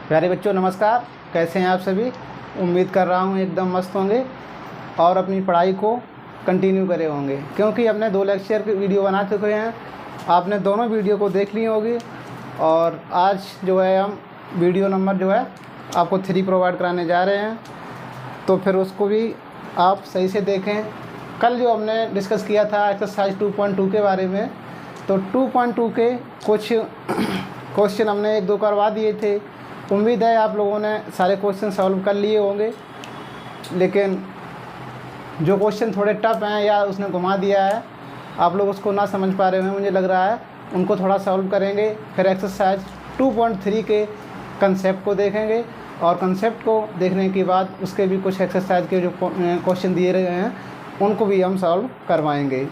प्यारे बच्चों नमस्कार। कैसे हैं आप सभी? उम्मीद कर रहा हूँ एकदम मस्त होंगे और अपनी पढ़ाई को कंटिन्यू करे होंगे, क्योंकि अपने 2 लेक्चर की वीडियो बना चुके हैं। आपने दोनों वीडियो को देख ली होगी और आज जो है हम वीडियो नंबर जो है आपको 3 प्रोवाइड कराने जा रहे हैं, तो फिर उसको भी आप सही से देखें। कल जो हमने डिस्कस किया था एक्सरसाइज 2.2 के बारे में, तो 2.2 के कुछ क्वेश्चन हमने 1-2 करवा दिए थे। उम्मीद है आप लोगों ने सारे क्वेश्चन सॉल्व कर लिए होंगे, लेकिन जो क्वेश्चन थोड़े टफ हैं या उसने घुमा दिया है, आप लोग उसको ना समझ पा रहे हैं मुझे लग रहा है, उनको थोड़ा सॉल्व करेंगे। फिर एक्सरसाइज 2.3 के कंसेप्ट को देखेंगे और कंसेप्ट को देखने के बाद उसके भी कुछ एक्सरसाइज के जो क्वेश्चन दिए रहे हैं उनको भी हम सॉल्व करवाएंगे।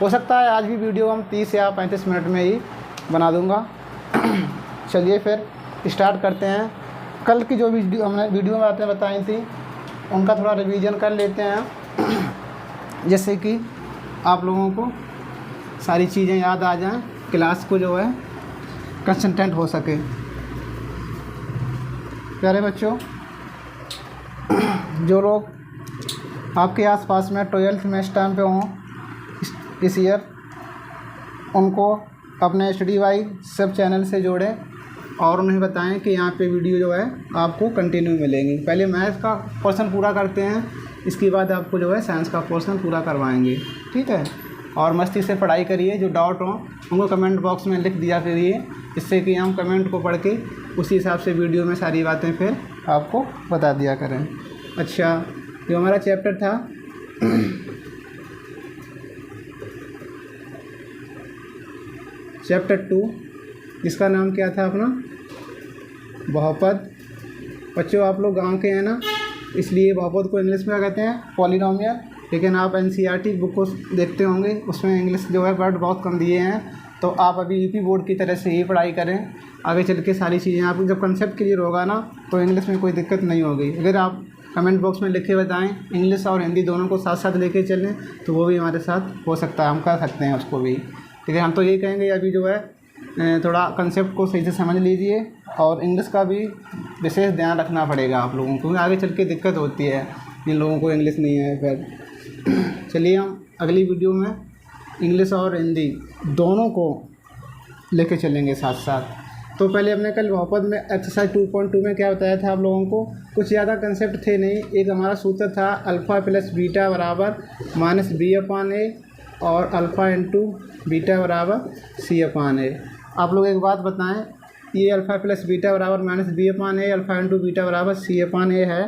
हो सकता है आज भी वीडियो हम 30 या 35 मिनट में ही बना दूंगा। चलिए फिर स्टार्ट करते हैं। कल की जो हमने वीडियो में बातें बताई थी उनका थोड़ा रिवीजन कर लेते हैं, जैसे कि आप लोगों को सारी चीज़ें याद आ जाएं, क्लास को जो है कंसंट्रेट हो सके। प्यारे बच्चों, जो लोग आपके आसपास में 12th में इस टाइम पे हों इस ईयर, उनको अपने स्टडी वाई सब चैनल से जोड़ें और उन्हें बताएं कि यहाँ पे वीडियो जो है आपको कंटिन्यू मिलेंगी। पहले मैथ का पोर्शन पूरा करते हैं, इसके बाद आपको जो है साइंस का पोर्शन पूरा करवाएंगे, ठीक है। और मस्ती से पढ़ाई करिए, जो डाउट हो उनको कमेंट बॉक्स में लिख दिया करिए, इससे कि हम कमेंट को पढ़ के उसी हिसाब से वीडियो में सारी बातें फिर आपको बता दिया करें। अच्छा, जो हमारा चैप्टर था चैप्टर 2, जिसका नाम क्या था अपना, बहुपद। बच्चों आप लोग गांव के हैं ना, इसलिए बहुपद को इंग्लिश में क्या कहते हैं, पॉलिनोमियल। लेकिन आप एनसीईआरटी बुक को देखते होंगे, उसमें इंग्लिश जो है वर्ड बहुत कम दिए हैं, तो आप अभी यूपी बोर्ड की तरह से ही पढ़ाई करें। आगे चल के सारी चीज़ें आप जब कंसेप्ट क्लियर होगा ना, तो इंग्लिश में कोई दिक्कत नहीं होगी। अगर आप कमेंट बॉक्स में लिख के बताएँ इंग्लिश और हिंदी दोनों को साथ साथ लेके चलें, तो वो भी हमारे साथ हो सकता है, हम कर सकते हैं उसको भी। ठीक है, हम तो यही कहेंगे अभी जो है थोड़ा कंसेप्ट को सही से समझ लीजिए और इंग्लिश का भी विशेष ध्यान रखना पड़ेगा आप लोगों को, क्योंकि आगे चल के दिक्कत होती है जिन लोगों को इंग्लिश नहीं है। फिर चलिए हम अगली वीडियो में इंग्लिश और हिंदी दोनों को लेके चलेंगे साथ साथ। तो पहले हमने कल बहुपद में एक्सरसाइज 2.2 में क्या बताया था आप लोगों को, कुछ ज़्यादा कंसेप्ट थे नहीं। एक हमारा सूत्र था अल्फ़ा प्लस बीटा बराबर -b/a और अल्फ़ा इंटू बीटा बराबर c/a। आप लोग एक बात बताएं, ये अल्फ़ा प्लस बीटा बराबर -b/a, अल्फ़ा इंटू बीटा बराबर c/a है,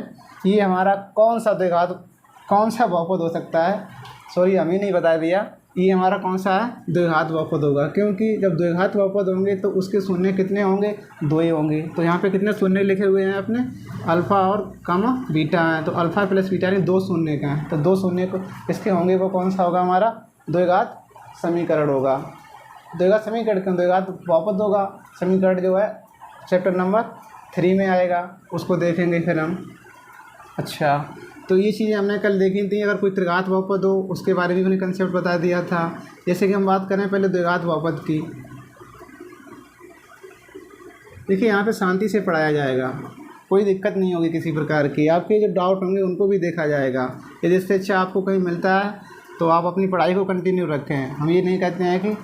ये हमारा कौन सा बहुपद हो सकता है? सॉरी, हम ही नहीं बता दिया, ये हमारा कौन सा है, द्विघात बहुपद होगा। क्योंकि जब द्विघात बहुपद होंगे तो उसके शून्य कितने होंगे, 2 ही होंगे। तो यहाँ पे कितने शून्य लिखे हुए हैं अपने, अल्फ़ा और कामा बीटा है, तो अल्फ़ा प्लस बीटा यानी 2 शून्य का है, तो 2 शून्य को इसके होंगे, वो कौन सा होगा, हमारा द्विघात समीकरण होगा। द्विघात समीकरण क्यों, द्विघात बहुपद होगा। समीकरण जो है चैप्टर नंबर 3 में आएगा, उसको देखेंगे फिर हम। अच्छा, तो ये चीज़ें हमने कल देखी थी। अगर कोई त्रिघात बहुपद हो उसके बारे में मैंने कंसेप्ट बता दिया था। जैसे कि हम बात करें पहले द्विघात बहुपद की। देखिए यहाँ पे शांति से पढ़ाया जाएगा, कोई दिक्कत नहीं होगी किसी प्रकार की। आपके जो डाउट होंगे उनको भी देखा जाएगा। यदि इससे अच्छा आपको कहीं मिलता है तो आप अपनी पढ़ाई को कंटिन्यू रखें। हम ये नहीं कहते हैं कि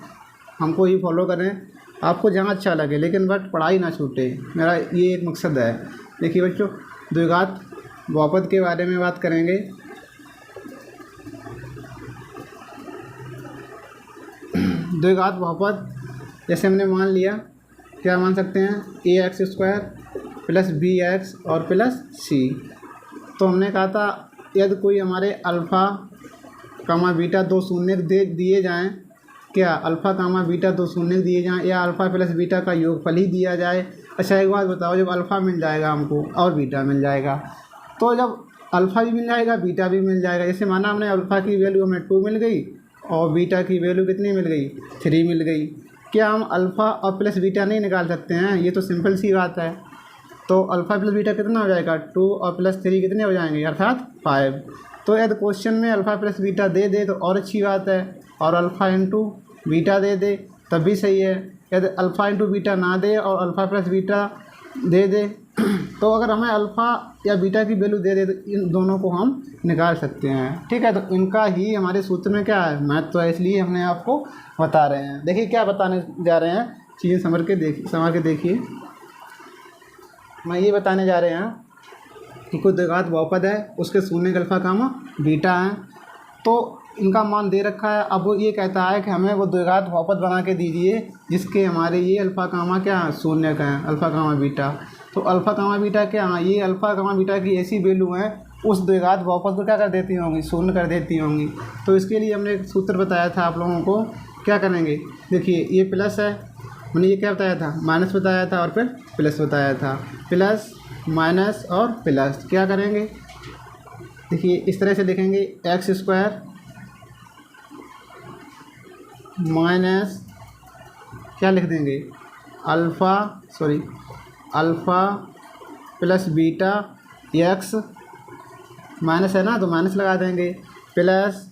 हमको ही फॉलो करें, आपको जहाँ अच्छा लगे, लेकिन बट पढ़ाई ना छूटे, मेरा ये एक मकसद है। देखिए बच्चों, द्विघात बहुपद के बारे में बात करेंगे। द्विघात बहुपद जैसे हमने मान लिया, क्या मान सकते हैं, ax² प्लस bx और प्लस c। तो हमने कहा था यदि कोई हमारे अल्फ़ा कामा बीटा 2 शून्य दिए जाएँ, क्या अल्फ़ा कामा बीटा 2 शून्य दिए जाएँ, या अल्फ़ा प्लस बीटा का योगफल ही दिया जाए। अच्छा एक बात बताओ, जब अल्फ़ा मिल जाएगा हमको और बीटा मिल जाएगा, तो जब अल्फ़ा भी मिल जाएगा बीटा भी मिल जाएगा। जैसे माना हमने अल्फ़ा की वैल्यू हमें 2 मिल गई और बीटा की वैल्यू कितनी मिल गई, 3 मिल गई, क्या हम अल्फ़ा और प्लस बीटा नहीं निकाल सकते हैं? ये तो सिंपल सी बात है। तो अल्फ़ा प्लस बीटा कितना हो जाएगा, 2 और प्लस 3 कितने हो जाएंगे, अर्थात 5। तो यदि क्वेश्चन में अल्फ़ा प्लस बीटा दे दे तो और अच्छी बात है, और अल्फ़ा इंटू बीटा दे दे तब भी सही है। यदि अल्फ़ा इंटू बीटा ना दे और अल्फ़ा प्लस बीटा दे दे तो अगर हमें अल्फ़ा या बीटा की वैल्यू दे दे तो इन दोनों को हम निकाल सकते हैं। ठीक है, तो इनका ही हमारे सूत्र में क्या है, महत्व है, इसलिए हमने आपको बता रहे हैं। देखिए क्या बताने जा रहे हैं, चीज़ें समझ के देखिए। मैं ये बताने जा रहे हैं कि कोई द्विघात बहुपद है, उसके शून्य अल्फ़ा गामा बीटा है, तो इनका मान दे रखा है। अब वो ये कहता है कि हमें वो द्विघात बहुपद बना के दीजिए जिसके हमारे ये अल्फ़ा गामा क्या शून्य का है, अल्फ़ा गामा बीटा। तो अल्फ़ा गामा बीटा क्या है, ये अल्फ़ा गामा बीटा की ऐसी वैल्यू है उस द्विघात बहुपद को क्या कर देती होंगी, शून्य कर देती होंगी। तो इसके लिए हमने एक सूत्र बताया था आप लोगों को, क्या करेंगे, देखिए ये प्लस है, मैंने ये क्या बताया था, माइनस बताया था और फिर प्लस बताया था, प्लस माइनस और प्लस क्या करेंगे, देखिए इस तरह से लिखेंगे एक्स स्क्वायर माइनस क्या लिख देंगे alpha plus beta x minus है ना तो माइनस लगा देंगे, प्लस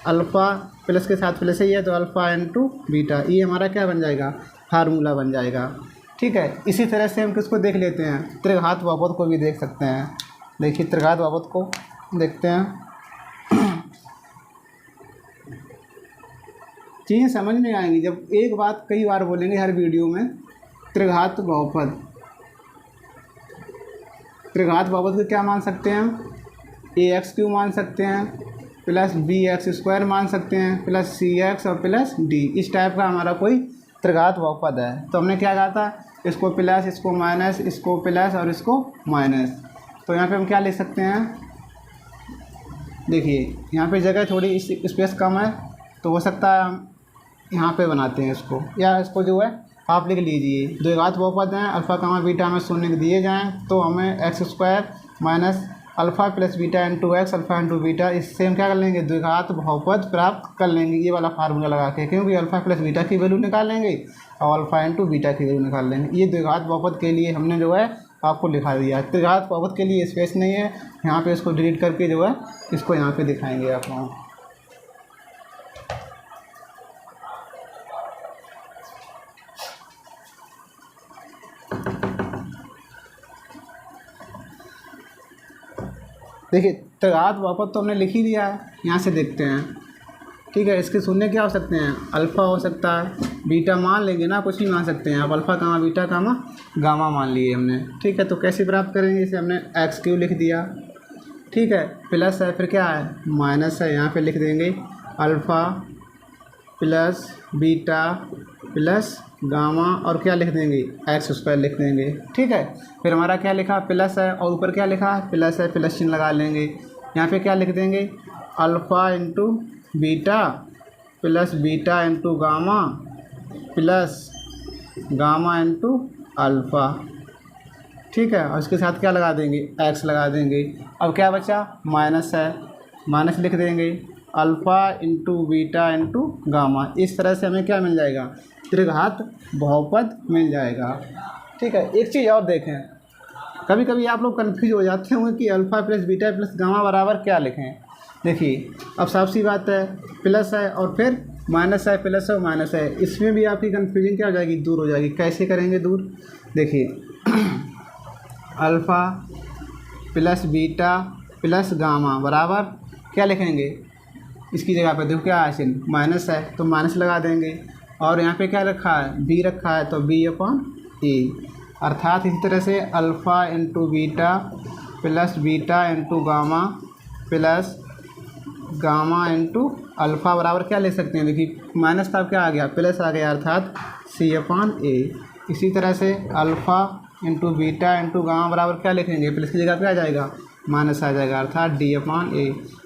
अल्फ़ा प्लस के साथ प्लस ही है तो अल्फ़ा इंटू बीटा, ये हमारा क्या बन जाएगा, फार्मूला बन जाएगा। ठीक है, इसी तरह से हम किसको देख लेते हैं, त्रिघात बहुपद को भी देख सकते हैं। देखिए त्रिघात बहुपद को देखते हैं, चीज़ें समझ में आएंगी जब एक बात कई बार बोलेंगे हर वीडियो में। त्रिघात बहुपद को क्या मान सकते हैं हम, ax³ मान सकते हैं, प्लस bx² मान सकते हैं, प्लस cx और प्लस d, इस टाइप का हमारा कोई त्रिघात बहुपद है। तो हमने क्या कहा था, इसको प्लस, इसको माइनस, इसको प्लस और इसको माइनस। तो यहाँ पे हम क्या ले सकते हैं, देखिए यहाँ पे जगह थोड़ी स्पेस कम है तो हो सकता है हम यहाँ पे बनाते हैं इसको, या इसको जो है आप लिख लीजिए। द्विघात बहुपद हैं, अल्फ़ा गामा बीटा में शून्य दिए जाएँ तो हमें x² minus alpha plus beta into x alpha into beta, इससे हम क्या कर लेंगे, द्विघात बहुपद प्राप्त कर लेंगे, ये वाला फार्मूला लगा के, क्योंकि अल्फ़ा प्लस बीटा की वैल्यू निकाल लेंगे और अल्फ़ा इंटू बीटा की वैल्यू निकाल लेंगे। ये द्विघात बहुपद के लिए हमने जो है आपको लिखा दिया है। त्रिघात बहुपद के लिए स्पेस नहीं है, यहाँ पे इसको डिलीट करके जो है इसको यहाँ पे दिखाएंगे आप लोग। देखिए त्रिघात बहुपद तो हमने लिख ही दिया है, यहाँ से देखते हैं। ठीक है, इसके शून्य क्या हो सकते हैं, अल्फ़ा हो सकता है, बीटा मान लेंगे ना, कुछ भी मान सकते हैं आप, अल्फ़ा गामा बीटा गामा मान लिए हमने। ठीक है, तो कैसे प्राप्त करेंगे, इसे हमने x³ लिख दिया। ठीक है, प्लस है, फिर क्या है, माइनस है, यहाँ पे लिख देंगे alpha plus beta plus gamma और क्या लिख देंगे, x² लिख देंगे। ठीक है, फिर हमारा क्या लिखा, प्लस है और ऊपर क्या लिखा है, प्लस है, प्लस चिन्ह लगा लेंगे। यहाँ पे क्या लिख देंगे, alpha into beta plus beta into gamma plus gamma into alpha. ठीक है, और इसके साथ क्या लगा देंगे, x लगा देंगे। अब क्या बचा, माइनस है, माइनस लिख देंगे alpha into beta into gamma. इस तरह से हमें क्या मिल जाएगा, त्रिघात बहुपद मिल जाएगा। ठीक है, एक चीज़ और देखें, कभी कभी आप लोग कन्फ्यूज हो जाते होंगे कि alpha plus beta plus gamma बराबर क्या लिखें। देखिए अब साफ सी बात है, प्लस है और फिर माइनस है, प्लस है और माइनस है, इसमें भी आपकी कन्फ्यूजन क्या हो जाएगी, दूर हो जाएगी। कैसे करेंगे दूर, देखिए alpha plus beta plus gamma बराबर क्या लिखेंगे, इसकी जगह पे देखो क्या है, चिन्ह माइनस है तो माइनस लगा देंगे, और यहाँ पे क्या रखा है, बी रखा है तो b/a, अर्थात इसी तरह से alpha into beta plus beta into gamma plus gamma into alpha बराबर क्या ले सकते हैं, देखिए माइनस था क्या आ गया, प्लस आ गया, अर्थात c/a। इसी तरह से alpha into beta into gamma बराबर क्या लिखेंगे, प्लस की जगह पे आ जाएगा माइनस आ जाएगा, अर्थात d/a।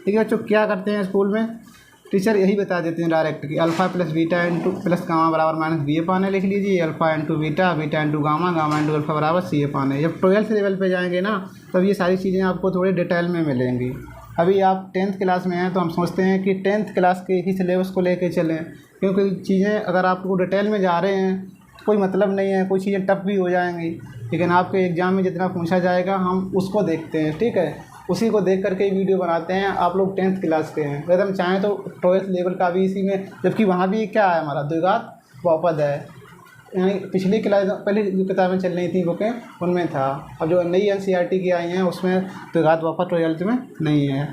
ठीक है बच्चों, क्या करते हैं स्कूल में टीचर यही बता देते हैं डायरेक्ट कि alpha plus beta into plus gamma बराबर माइनस b/a लिख लीजिए, alpha into beta beta into gamma gamma into alpha बराबर c/a। जब 12th लेवल पे जाएंगे ना तब ये सारी चीज़ें आपको थोड़े डिटेल में मिलेंगी। अभी आप 10th क्लास में हैं तो हम सोचते हैं कि 10th क्लास के ही सिलेबस को लेके चलें, क्योंकि चीज़ें अगर आपको डिटेल में जा रहे हैं कोई मतलब नहीं है, कोई चीज़ें टफ भी हो जाएंगी, लेकिन आपके एग्ज़ाम में जितना पूछा जाएगा हम उसको देखते हैं। ठीक है, उसी को देख करके वीडियो बनाते हैं। आप लोग 10th क्लास के हैं, अगर हम चाहें तो 12th लेवल का भी इसी में, जबकि वहाँ भी क्या है हमारा द्विघात बहुपद है। यहाँ पिछली क्लास पहले जो किताबें चल रही थी बुकें उनमें था। अब जो नई एनसीईआरटी की आई हैं उसमें द्विघात बहुपद रिजल्ट में नहीं है।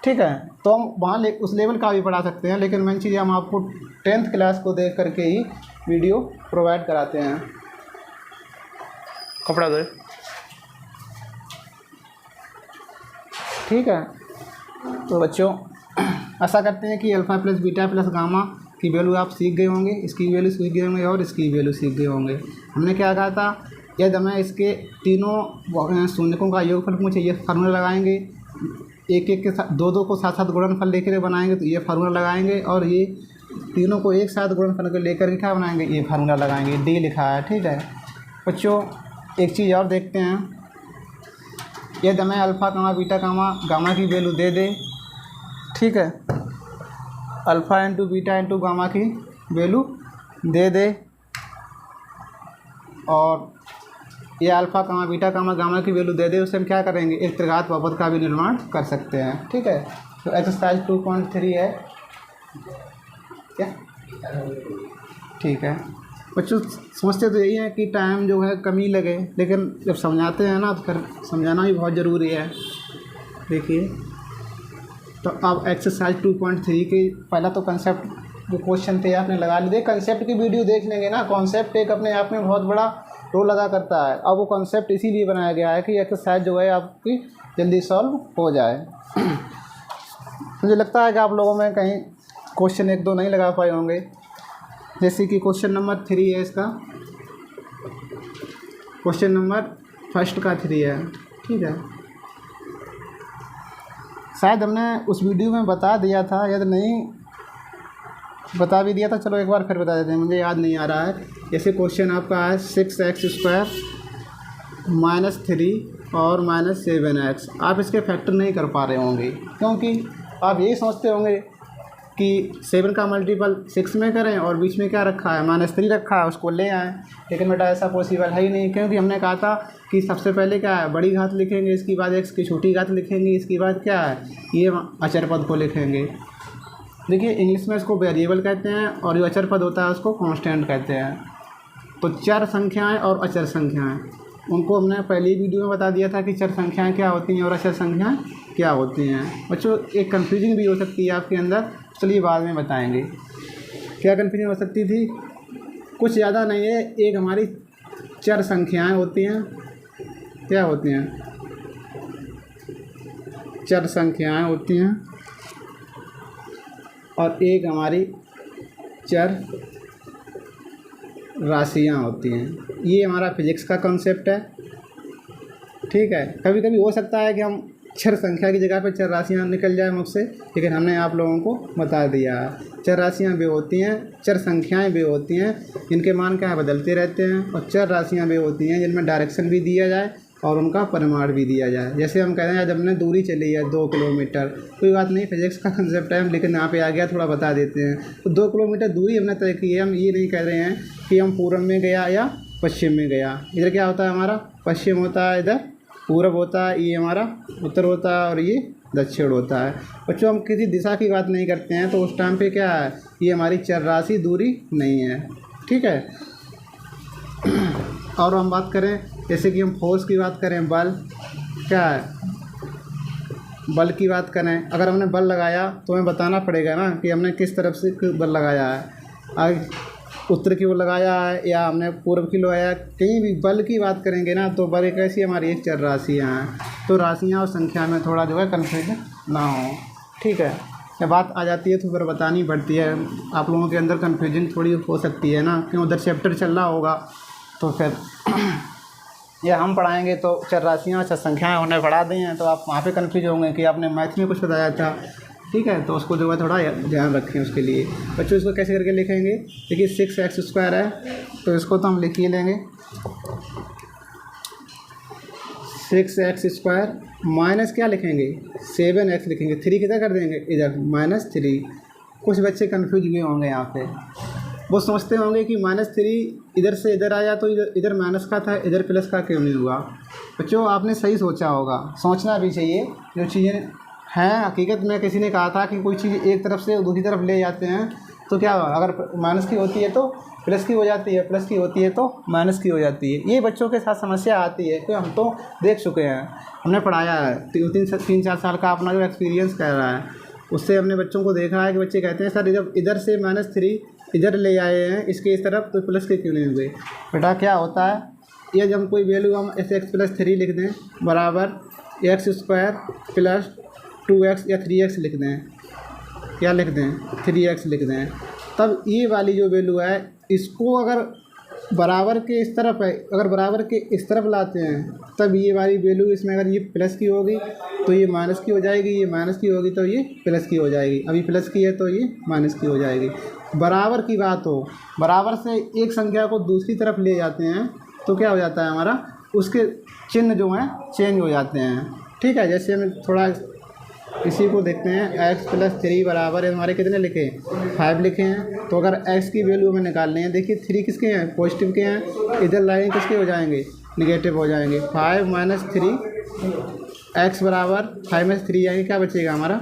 ठीक है, तो हम वहाँ उस लेवल का भी पढ़ा सकते हैं, लेकिन मेन चीज़ हम आपको 10th क्लास को देख करके ही वीडियो प्रोवाइड कराते हैं। कपड़ा दे। ठीक है, तो बच्चों आशा करते हैं कि alpha plus beta plus gamma की वैल्यू आप सीख गए होंगे, इसकी वैल्यू सीख गए होंगे और इसकी वैल्यू सीख गए होंगे। हमने क्या कहा था, यदि हमें इसके तीनों शून्यकों का योगफल पूछे, ये फार्मूला लगाएंगे, एक एक के साथ दो को साथ साथ गुणनफल लेकर बनाएंगे तो ये फार्मूला लगाएंगे, और ये तीनों को एक साथ गुणनफल को लेकर के क्या बनाएंगे, ये फार्मूला लगाएंगे। डी लिखा है। ठीक है बच्चों, एक चीज़ और देखते हैं, यदि हमें अल्फ़ा कामा बीटा कामा गामा की वैल्यू दे दे, ठीक है, alpha into beta into gamma की वैल्यू दे दे, और ये अल्फ़ा कामा बीटा कामा गामा की वैल्यू दे दे, उससे हम क्या करेंगे, एक त्रिघात बहुपद का भी निर्माण कर सकते हैं। ठीक है, तो एक्सरसाइज 2.3 है क्या? ठीक है बच्चों, समझते तो यही है कि टाइम जो है कम ही लगे, लेकिन जब समझाते हैं ना तो फिर समझाना भी बहुत ज़रूरी है। देखिए, तो अब एक्सरसाइज 2.3 के पहला तो कंसेप्ट जो क्वेश्चन थे आपने लगा लिए। कंसेप्ट की वीडियो देख लेंगे ना, कॉन्सेप्ट एक अपने आप में बहुत बड़ा रोल अदा करता है। अब वो कॉन्सेप्ट इसीलिए बनाया गया है कि एक्सरसाइज जो है आपकी जल्दी सॉल्व हो जाए। मुझे लगता है कि आप लोगों में कहीं क्वेश्चन 1-2 नहीं लगा पाए होंगे, जैसे कि क्वेश्चन नंबर 3 है, इसका क्वेश्चन नंबर फर्स्ट का 3 है। ठीक है, शायद हमने उस वीडियो में बता दिया था, यदि नहीं बता भी दिया था, चलो एक बार फिर बता देते हैं, मुझे याद नहीं आ रहा है। जैसे क्वेश्चन आपका है 6x² -3 और -7x, आप इसके फैक्टर नहीं कर पा रहे होंगे, क्योंकि आप यही सोचते होंगे कि 7 का मल्टीपल 6 में करें और बीच में क्या रखा है, -3 रखा है, उसको ले आएँ। लेकिन बेटा ऐसा पॉसिबल है ही नहीं, क्योंकि हमने कहा था कि सबसे पहले क्या है, बड़ी घात लिखेंगे, इसके बाद x की छोटी घात लिखेंगे, इसके बाद क्या है, ये अचर पद को लिखेंगे। देखिए, इंग्लिश में इसको वेरिएबल कहते हैं और जो अचर पद होता है उसको कांस्टेंट कहते हैं। तो चर संख्याएं और अचर संख्याएं, उनको हमने पहली वीडियो में बता दिया था कि चर संख्याएं क्या होती हैं और अचर संख्याएं क्या होती हैं। बच्चों, एक कन्फ्यूजन भी हो सकती है आपके अंदर, चलिए बाद में बताएंगे क्या कन्फ्यूजन हो सकती थी। कुछ ज़्यादा नहीं है, एक हमारी चर संख्याएं होती हैं, क्या होती हैं, चर संख्याएं होती हैं, और एक हमारी चर राशियां होती हैं। ये हमारा फिजिक्स का कॉन्सेप्ट है। ठीक है, कभी कभी हो सकता है कि हम चर संख्या की जगह पर चर राशियां निकल जाए मुझसे, लेकिन हमने आप लोगों को बता दिया है। चर राशियां भी होती हैं, चर संख्याएं भी होती हैं, जिनके मान क्या है बदलते रहते हैं, और चर राशियां भी होती हैं जिनमें डायरेक्शन भी दिया जाए और उनका परिमाण भी दिया जाए। जैसे हम कहते हैं, जब हमने दूरी चली है 2 किलोमीटर, कोई बात नहीं, फिजिक्स का कंसेप्ट है, लेकिन यहाँ पे आ गया, थोड़ा बता देते हैं। तो 2 किलोमीटर दूरी हमने तय की है, हम ये नहीं कह रहे हैं कि हम पूर्व में गया या पश्चिम में गया। इधर क्या होता है, हमारा पश्चिम होता है, इधर पूर्व होता है, ये हमारा उत्तर होता है, और ये दक्षिण होता है। बच्चों, हम किसी दिशा की बात नहीं करते हैं, तो उस टाइम पे क्या है, ये हमारी चर राशि दूरी नहीं है। ठीक है, और हम बात करें, जैसे कि हम फोर्स की बात करें, बल क्या है, बल की बात करें, अगर हमने बल लगाया तो हमें बताना पड़ेगा ना कि हमने किस तरफ से बल लगाया है, आगे उत्तर की ओर लगाया है या हमने पूर्व की लगाया। कहीं भी बल की बात करेंगे ना, तो बल एक ऐसी हमारी एक चर राशियाँ हैं, तो राशियाँ और संख्या में थोड़ा जो है कन्फ्यूजन ना हो। ठीक है, जब बात आ जाती है तो फिर बतानी पड़ती है, आप लोगों के अंदर कन्फ्यूजन थोड़ी हो सकती है ना, क्यों उधर चैप्टर चल रहा होगा, तो फिर या हम पढ़ाएंगे तो चर राशियाँ चर संख्याएँ उन्हें पढ़ा दें हैं, तो आप वहाँ पे कन्फ्यूज होंगे कि आपने मैथ में कुछ बताया था। ठीक है, तो उसको जो है थोड़ा ध्यान रखें उसके लिए। बच्चों, इसको कैसे करके लिखेंगे, देखिए 6x² है, तो इसको तो हम लिख ही लेंगे, 6x² माइनस क्या लिखेंगे, 7x लिखेंगे, 3 किधर कर देंगे, इधर -3। कुछ बच्चे कन्फ्यूज हुए होंगे यहाँ पे, वो सोचते होंगे कि -3 इधर से इधर आया तो इधर माइनस का था, इधर प्लस का क्यों नहीं हुआ। बच्चों, आपने सही सोचा होगा, सोचना भी चाहिए। जो चीज़ें हैं, हकीकत में किसी ने कहा था कि कोई चीज़ एक तरफ से दूसरी तरफ ले जाते हैं तो क्या होगा, अगर माइनस की होती है तो प्लस की हो जाती है, प्लस की होती है तो माइनस की हो जाती है। ये बच्चों के साथ समस्या आती है, तो हम तो देख चुके हैं, हमने पढ़ाया है, 3-4 साल का अपना जो एक्सपीरियंस कह रहा है, उससे हमने बच्चों को देखा है कि बच्चे कहते हैं सर जब इधर से -3 इधर ले आए हैं इसके इस तरफ, तो प्लस के क्यों नहीं हुए। बेटा क्या होता है, ये जब कोई वैल्यू हम ऐसे x+3 लिख दें बराबर x² प्लस 2x या 3x लिख दें, क्या लिख दें 3x लिख दें, तब ये वाली जो वैल्यू है इसको अगर बराबर के इस तरफ है, अगर बराबर के इस तरफ लाते हैं तब ये वाली वैल्यू इसमें अगर ये प्लस की होगी तो ये माइनस की हो जाएगी, ये माइनस की होगी तो ये प्लस की हो जाएगी, अभी प्लस की है तो ये माइनस की हो जाएगी। बराबर की बात हो, बराबर से एक संख्या को दूसरी तरफ ले जाते हैं तो क्या हो जाता है हमारा, उसके चिन्ह जो हैं चेंज हो जाते हैं। ठीक है, जैसे हम थोड़ा इसी को देखते हैं, x+3 बराबर है हमारे कितने लिखे 5 लिखे हैं, तो अगर x की वैल्यू हमें निकालनी है, देखिए 3 किसके हैं पॉजिटिव के हैं, इधर लाइन किसके हो जाएंगे निगेटिव हो जाएंगे, 5 - 3 x बराबर 5 - 3 जाएंगे, क्या बचेगा हमारा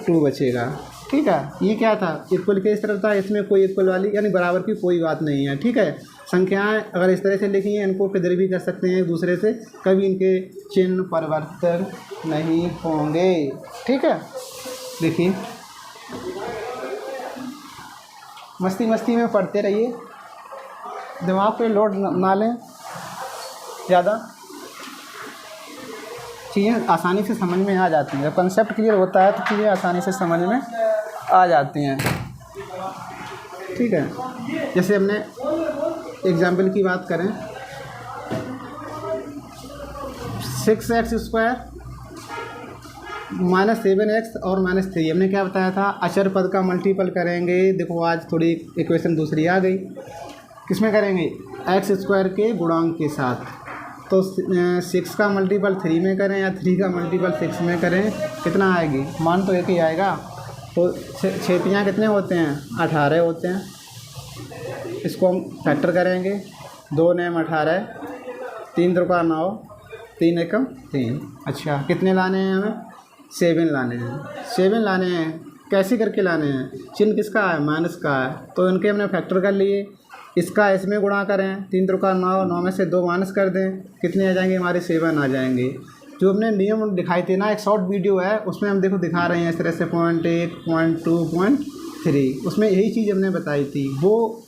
2 बचेगा। ठीक है, ये क्या था इक्वल के इस तरफ था, इसमें कोई इक्वल वाली यानी बराबर की कोई बात नहीं है। ठीक है, संख्याएं अगर इस तरह से लिखी हैं इनको किधर भी कर सकते हैं एक दूसरे से, कभी इनके चिन्ह परिवर्तन नहीं होंगे। ठीक है, देखिए मस्ती मस्ती में पढ़ते रहिए, दिमाग पे लोड ना लें ज़्यादा, चीज़ें आसानी से समझ में आ जाती हैं, जब कंसेप्ट क्लियर होता है तो चीज़ें आसानी से समझ में आ जाती हैं। ठीक है, जैसे हमने एग्जाम्पल की बात करें, 6x² -7x और -3, हमने क्या बताया था अचर पद का मल्टीपल करेंगे। देखो आज थोड़ी इक्वेशन दूसरी आ गई, किसमें करेंगे x² के गुणांक के साथ, तो 6 का मल्टीपल 3 में करें या 3 का मल्टीपल 6 में करें, कितना आएगी, मान तो एक ही आएगा, तो छेतियाँ कितने होते हैं 18 होते हैं, इसको हम फैक्टर करेंगे, 2 9 18, 3 2 9, 3 1 3। अच्छा कितने लाने हैं हमें 7 लाने हैं, 7 लाने हैं, कैसे करके लाने हैं, चिन्ह किसका है माइनस का है, तो इनके हमने फैक्टर कर लिए, इसका इसमें गुणा करें, 3 3 9, 9 में से 2 माइनस कर दें, कितने आ जाएंगे हमारे 7 आ जाएंगे। जो हमने नियम दिखाई थे ना, एक शॉर्ट वीडियो है उसमें हम देखो दिखा रहे हैं इस तरह से 0.1 0.2 0.3, उसमें यही चीज़ हमने बताई थी। वो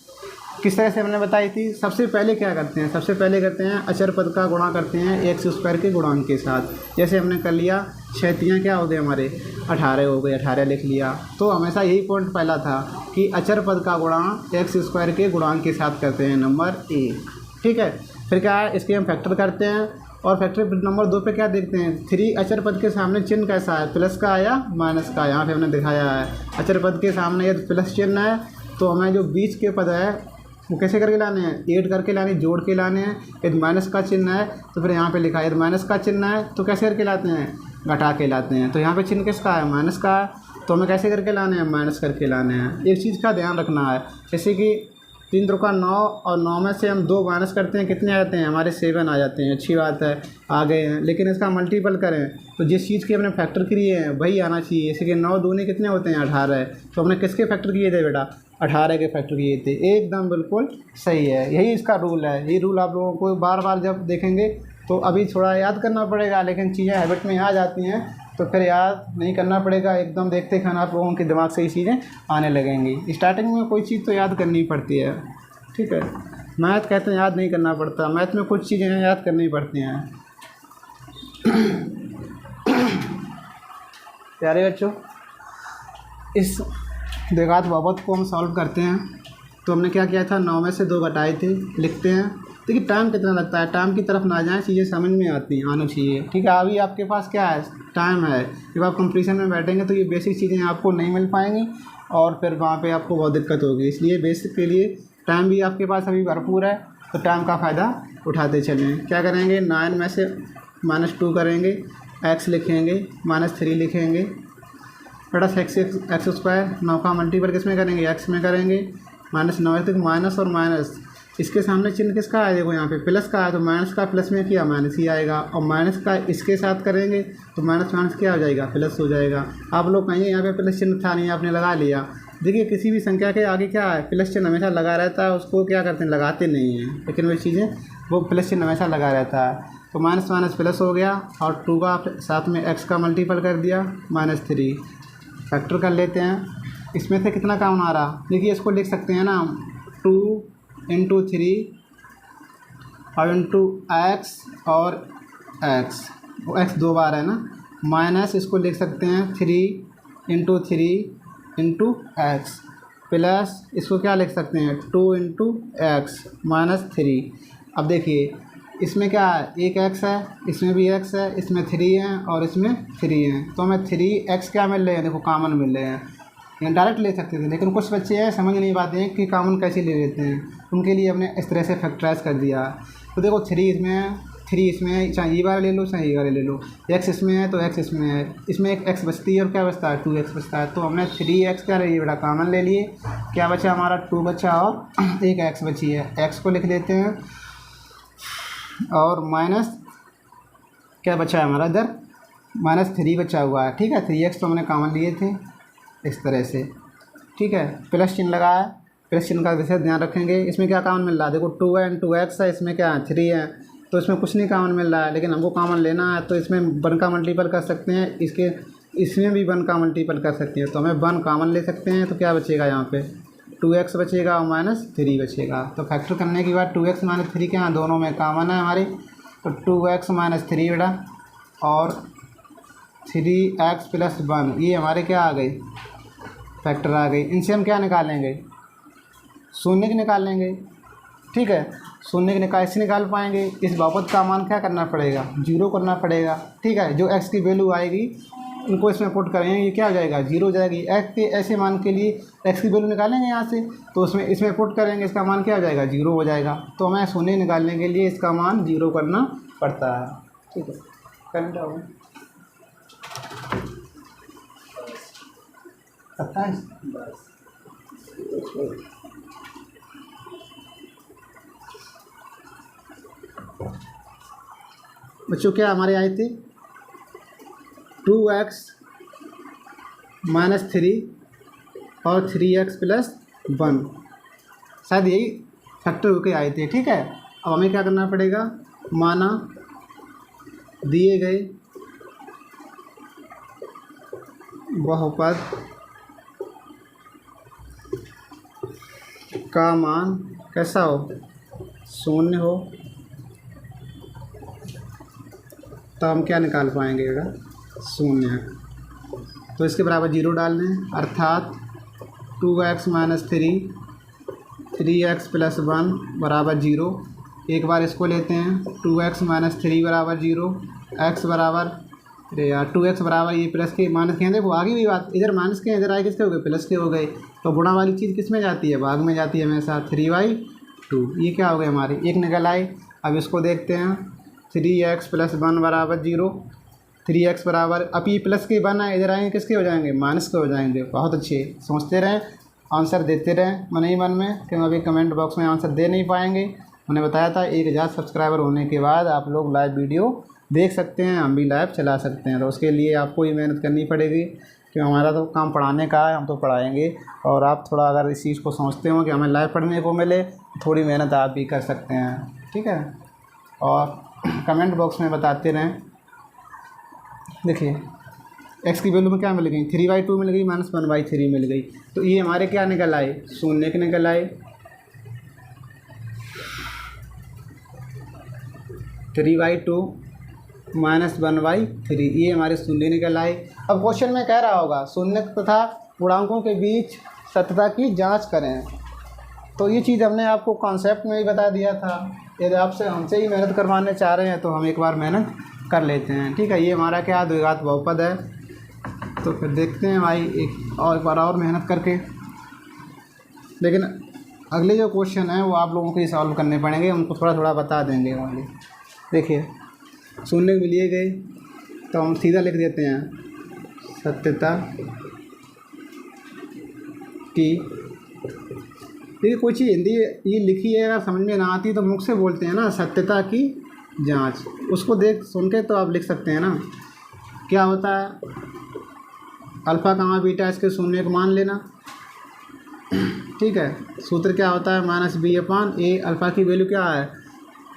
किस तरह से हमने बताई थी, सबसे पहले क्या करते हैं, सबसे पहले करते हैं अचर पद का गुणा करते हैं x² के गुणांक के साथ। जैसे हमने कर लिया, छेतियाँ क्या हो गए हमारे 18 हो गए, 18 लिख लिया, तो हमेशा यही पॉइंट पहला था कि अचर पद का गुणा x² के गुणांक के साथ करते हैं, नंबर 1। ठीक है, फिर क्या है, इसके हम फैक्टर करते हैं, और फैक्टर नंबर 2 पे क्या देखते हैं, 3 अचर पद के सामने चिन्ह कैसा है, प्लस का आया माइनस का, यहाँ पे हमने दिखाया है अचर पद के सामने यदि प्लस चिन्ह है तो हमें जो बीच के पद है वो कैसे करके लाने हैं, ऐड करके लाने, जोड़ के लाने हैं। यदि माइनस का चिन्ह है तो फिर यहाँ पे लिखा है, यदि माइनस का चिन्ह है तो कैसे करके लाते हैं, घटा के लाते हैं। तो यहाँ पे चिन्ह किसका है, माइनस का है, तो हमें कैसे करके लाने हैं, माइनस करके लाने हैं। एक चीज़ का ध्यान रखना है, जैसे कि 3 3 9 और 9 में से हम 2 माइनस करते हैं, कितने आते हैं हमारे 7 आ जाते हैं, अच्छी बात है आ गए हैं। लेकिन इसका मल्टीपल करें तो जिस चीज़ के हमने फैक्टर किए हैं वही आना चाहिए। जैसे कि 9 दूनी कितने होते हैं 18, तो हमने किसके फैक्टर किए थे बेटा, 18 के फैक्टर किए थे, एकदम बिल्कुल सही है, यही इसका रूल है। यही रूल आप लोगों को बार बार जब देखेंगे तो अभी थोड़ा याद करना पड़ेगा, लेकिन चीज़ें हैबिट में आ जाती हैं तो फिर याद नहीं करना पड़ेगा, एकदम देखते खाना आप लोगों के दिमाग से ये चीज़ें आने लगेंगी। स्टार्टिंग में कोई चीज़ तो याद करनी पड़ती है, ठीक है। मैथ कहते हैं याद नहीं करना पड़ता, मैथ में कुछ चीज़ें याद करनी पड़ती हैं। प्यारे बच्चों, इस द्विघात बहुपद को हम सॉल्व करते हैं, तो हमने क्या किया था, 9 में से 2 घटाए थे, लिखते हैं। देखिए टाइम कितना लगता है, टाइम की तरफ ना जाएं, चीज़ें समझ में आनी चाहिए, ठीक है। अभी आपके पास क्या है, टाइम है, जब आप कंपटीशन में बैठेंगे तो ये बेसिक चीज़ें आपको नहीं मिल पाएंगी और फिर वहाँ पे आपको बहुत दिक्कत होगी। इसलिए बेसिक के लिए टाइम भी आपके पास अभी भरपूर है, तो टाइम का फ़ायदा उठाते चलें। क्या करेंगे, 9 में से -2 करेंगे, x लिखेंगे, -3 लिखेंगे, प्लस x² 9 का मल्टीपल किस में करेंगे, x में करेंगे, -9 तक माइनस और माइनस, इसके सामने चिन्ह किसका है, देखो यहाँ पे प्लस का है, तो माइनस का प्लस में किया माइनस ही आएगा, और माइनस का इसके साथ करेंगे तो माइनस माइनस क्या हो जाएगा, प्लस हो जाएगा। आप लोग कहेंगे यहाँ पे प्लस चिन्ह था नहीं, आपने लगा लिया, देखिए किसी भी संख्या के आगे क्या है, प्लस चिन्ह हमेशा लगा रहता है, उसको क्या करते हैं, लगाते नहीं हैं, लेकिन वे चीज़ें वो प्लस चिन्ह हमेशा लगा रहता है। तो माइनस माइनस प्लस हो गया और 2 का साथ में x का मल्टीपल कर दिया -3, फैक्टर कर लेते हैं। इसमें से कितना कॉमन आ रहा, देखिए इसको लिख सकते हैं ना 2 × 3 और इंटू एक्स और x, वो x 2 बार है ना, माइनस इसको लिख सकते हैं 3 × 3 × x प्लस इसको क्या लिख सकते हैं 2 × x -3। अब देखिए इसमें क्या है, एक x है, इसमें भी x है, इसमें 3 है और इसमें 3 है, तो हमें 3x क्या मिल रहे हैं, देखो कॉमन मिल रहे हैं। यहाँ डायरेक्ट ले सकते थे, लेकिन कुछ बच्चे हैं समझ नहीं पाते हैं कि कॉमन कैसे ले लेते हैं, उनके लिए हमने इस तरह से फैक्टराइज कर दिया। तो देखो 3 इसमें है, 3 इसमें है, चाहे ये वाला ले लो चाहे ये वाला ले लो, x इसमें है तो x इसमें है, इसमें एक x बचती है और क्या बचता है 2x बचता है। तो हमने 3x क्या रही है बेटा कॉमन ले लिए, क्या बचा हमारा 2 बचा और एक x बची है, x को लिख लेते हैं और माइनस क्या बचा है हमारा इधर -3 बचा हुआ है, ठीक है। 3x तो हमने कॉमन लिए थे इस तरह से, ठीक है। प्लस चिन्ह लगाया, प्लस चिन्ह का विशेष ध्यान रखेंगे। इसमें क्या कॉमन मिल रहा है, देखो 2 है × x है, इसमें क्या है 3 है, तो इसमें कुछ नहीं कॉमन मिल रहा है, लेकिन हमको कॉमन लेना है तो इसमें 1 का मल्टीपल कर सकते हैं, इसमें भी 1 का मल्टीपल कर सकते हैं, तो हमें 1 कॉमन ले सकते हैं। तो क्या बचेगा यहाँ पे 2x बचेगा और -3 बचेगा। तो फैक्टर करने के बाद 2x -3 क्या है, दोनों में कॉमन है हमारी, तो 2x -3 बेटा और 3x + 1, ये हमारे क्या आ गई फैक्टर आ गई। इनसे हम क्या निकालेंगे, शून्य की निकाल लेंगे, ठीक है। शून्य की कैसे निकाल पाएंगे, इस बहुपद का मान क्या करना पड़ेगा 0 करना पड़ेगा, ठीक है। जो x की वैल्यू आएगी इनको इसमें पुट करेंगे, ये क्या हो जाएगा 0 हो जाएगी। x के ऐसे मान के लिए x की वैल्यू निकालेंगे यहाँ से, तो इसमें पुट करेंगे, इसका मान क्या हो जाएगा 0 हो जाएगा। तो हमें शून्य निकालने के लिए इसका मान 0 करना पड़ता है, ठीक है। करंट आओ 27 बच्चों क्या हमारे आए थे 2x -3 और 3x + 1, शायद यही फैक्टर होके आए थे, ठीक है। अब हमें क्या करना पड़ेगा, माना दिए गए बहुपद का मान कैसा हो, 0 हो, तो हम क्या निकाल पाएंगे बेटा 0। तो इसके बराबर 0 डाल दें, अर्थात 2x -3 3x + 1 बराबर 0। एक बार इसको लेते हैं 2x -3 बराबर 0, x बराबर, अरे यार 2x बराबर ये प्लस के माइनस के हैं, देखो आगे भी बात, इधर माइनस के इधर आए किसके हो गए प्लस के हो गए, तो गुणा वाली चीज़ किस में जाती है, भाग में जाती है हमेशा। 3/2 ये क्या हो गए हमारे, एक निकल आए। अब इसको देखते हैं 3x + 1 बराबर 0, 3x बराबर, अब ये प्लस के 1 है, इधर आएंगे किसके हो जाएंगे माइनस के हो जाएंगे। बहुत अच्छे, सोचते रहें, आंसर देते रहें मन ही मन में, क्योंकि अभी कमेंट बॉक्स में आंसर दे नहीं पाएंगे। मैंने बताया था 1000 सब्सक्राइबर होने के बाद आप लोग लाइव वीडियो देख सकते हैं, हम भी लाइव चला सकते हैं। तो उसके लिए आपको ही मेहनत करनी पड़ेगी, क्योंकि हमारा तो काम पढ़ाने का है, हम तो पढ़ाएंगे। और आप थोड़ा अगर इस चीज़ को समझते हो कि हमें लाइव पढ़ने को मिले, थोड़ी मेहनत आप भी कर सकते हैं, ठीक है। और कमेंट बॉक्स में बताते रहें। देखिए x की वैल्यू में क्या मिल गई 3/2 मिल गई, -1/3 मिल गई, तो ये हमारे क्या निकल आए, 0 के निकल आए। 3/2 -1/3 ये हमारे 0 निकल आए। अब क्वेश्चन में कह रहा होगा शून्य तथा पूर्णांकों के बीच सत्यता की जांच करें, तो ये चीज़ हमने आपको कॉन्सेप्ट में ही बता दिया था। यदि आपसे हमसे ही मेहनत करवाने चाह रहे हैं तो हम एक बार मेहनत कर लेते हैं, ठीक है। ये हमारा क्या द्विघात बहुपद है, तो फिर देखते हैं भाई एक बार और मेहनत करके। लेकिन अगले जो क्वेश्चन है वो आप लोगों को ही सॉल्व करने पड़ेंगे, उनको थोड़ा थोड़ा बता देंगे वाले। देखिए 0 लिए गए तो हम सीधा लिख देते हैं सत्यता की। देखिए कोई चीज़ हिंदी ये लिखी है अगर समझ में ना आती तो मुख से बोलते हैं ना, सत्यता की जांच, उसको देख सुन के तो आप लिख सकते हैं ना। क्या होता है, अल्फ़ा, बीटा इसके 0 को मान लेना, ठीक है, सूत्र क्या होता है, -b/a। अल्फ़ा की वैल्यू क्या है,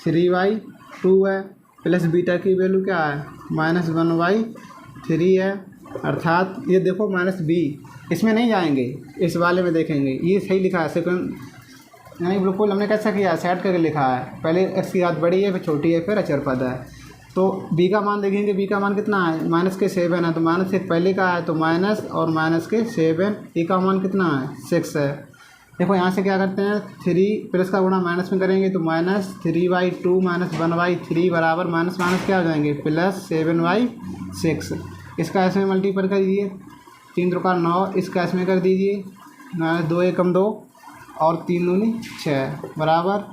3/2 है, प्लस बीटा की वैल्यू क्या है, -1/3 है। अर्थात ये देखो -b, इसमें नहीं जाएंगे, इस वाले में देखेंगे, ये सही लिखा है सेकंड, यानी बिल्कुल हमने कैसा किया, सेट करके लिखा है, पहले x की घात बड़ी है, फिर छोटी है, फिर अचर पद है। तो b का मान देखेंगे, b का मान कितना है, -7 है, तो माइनस से पहले का है तो माइनस और -7, a का मान कितना है, 6 है। देखो यहाँ से क्या करते हैं, 3 प्लस का गुणा माइनस में करेंगे तो -3/2 -1/3 बराबर माइनस माइनस क्या हो जाएंगे, +7/6। इसका इसमें मल्टीपल कर दीजिए, 3 त्रिका 9, इसका इसमें कर दीजिए, -2 एकम 2 और 3 दूनी 6 बराबर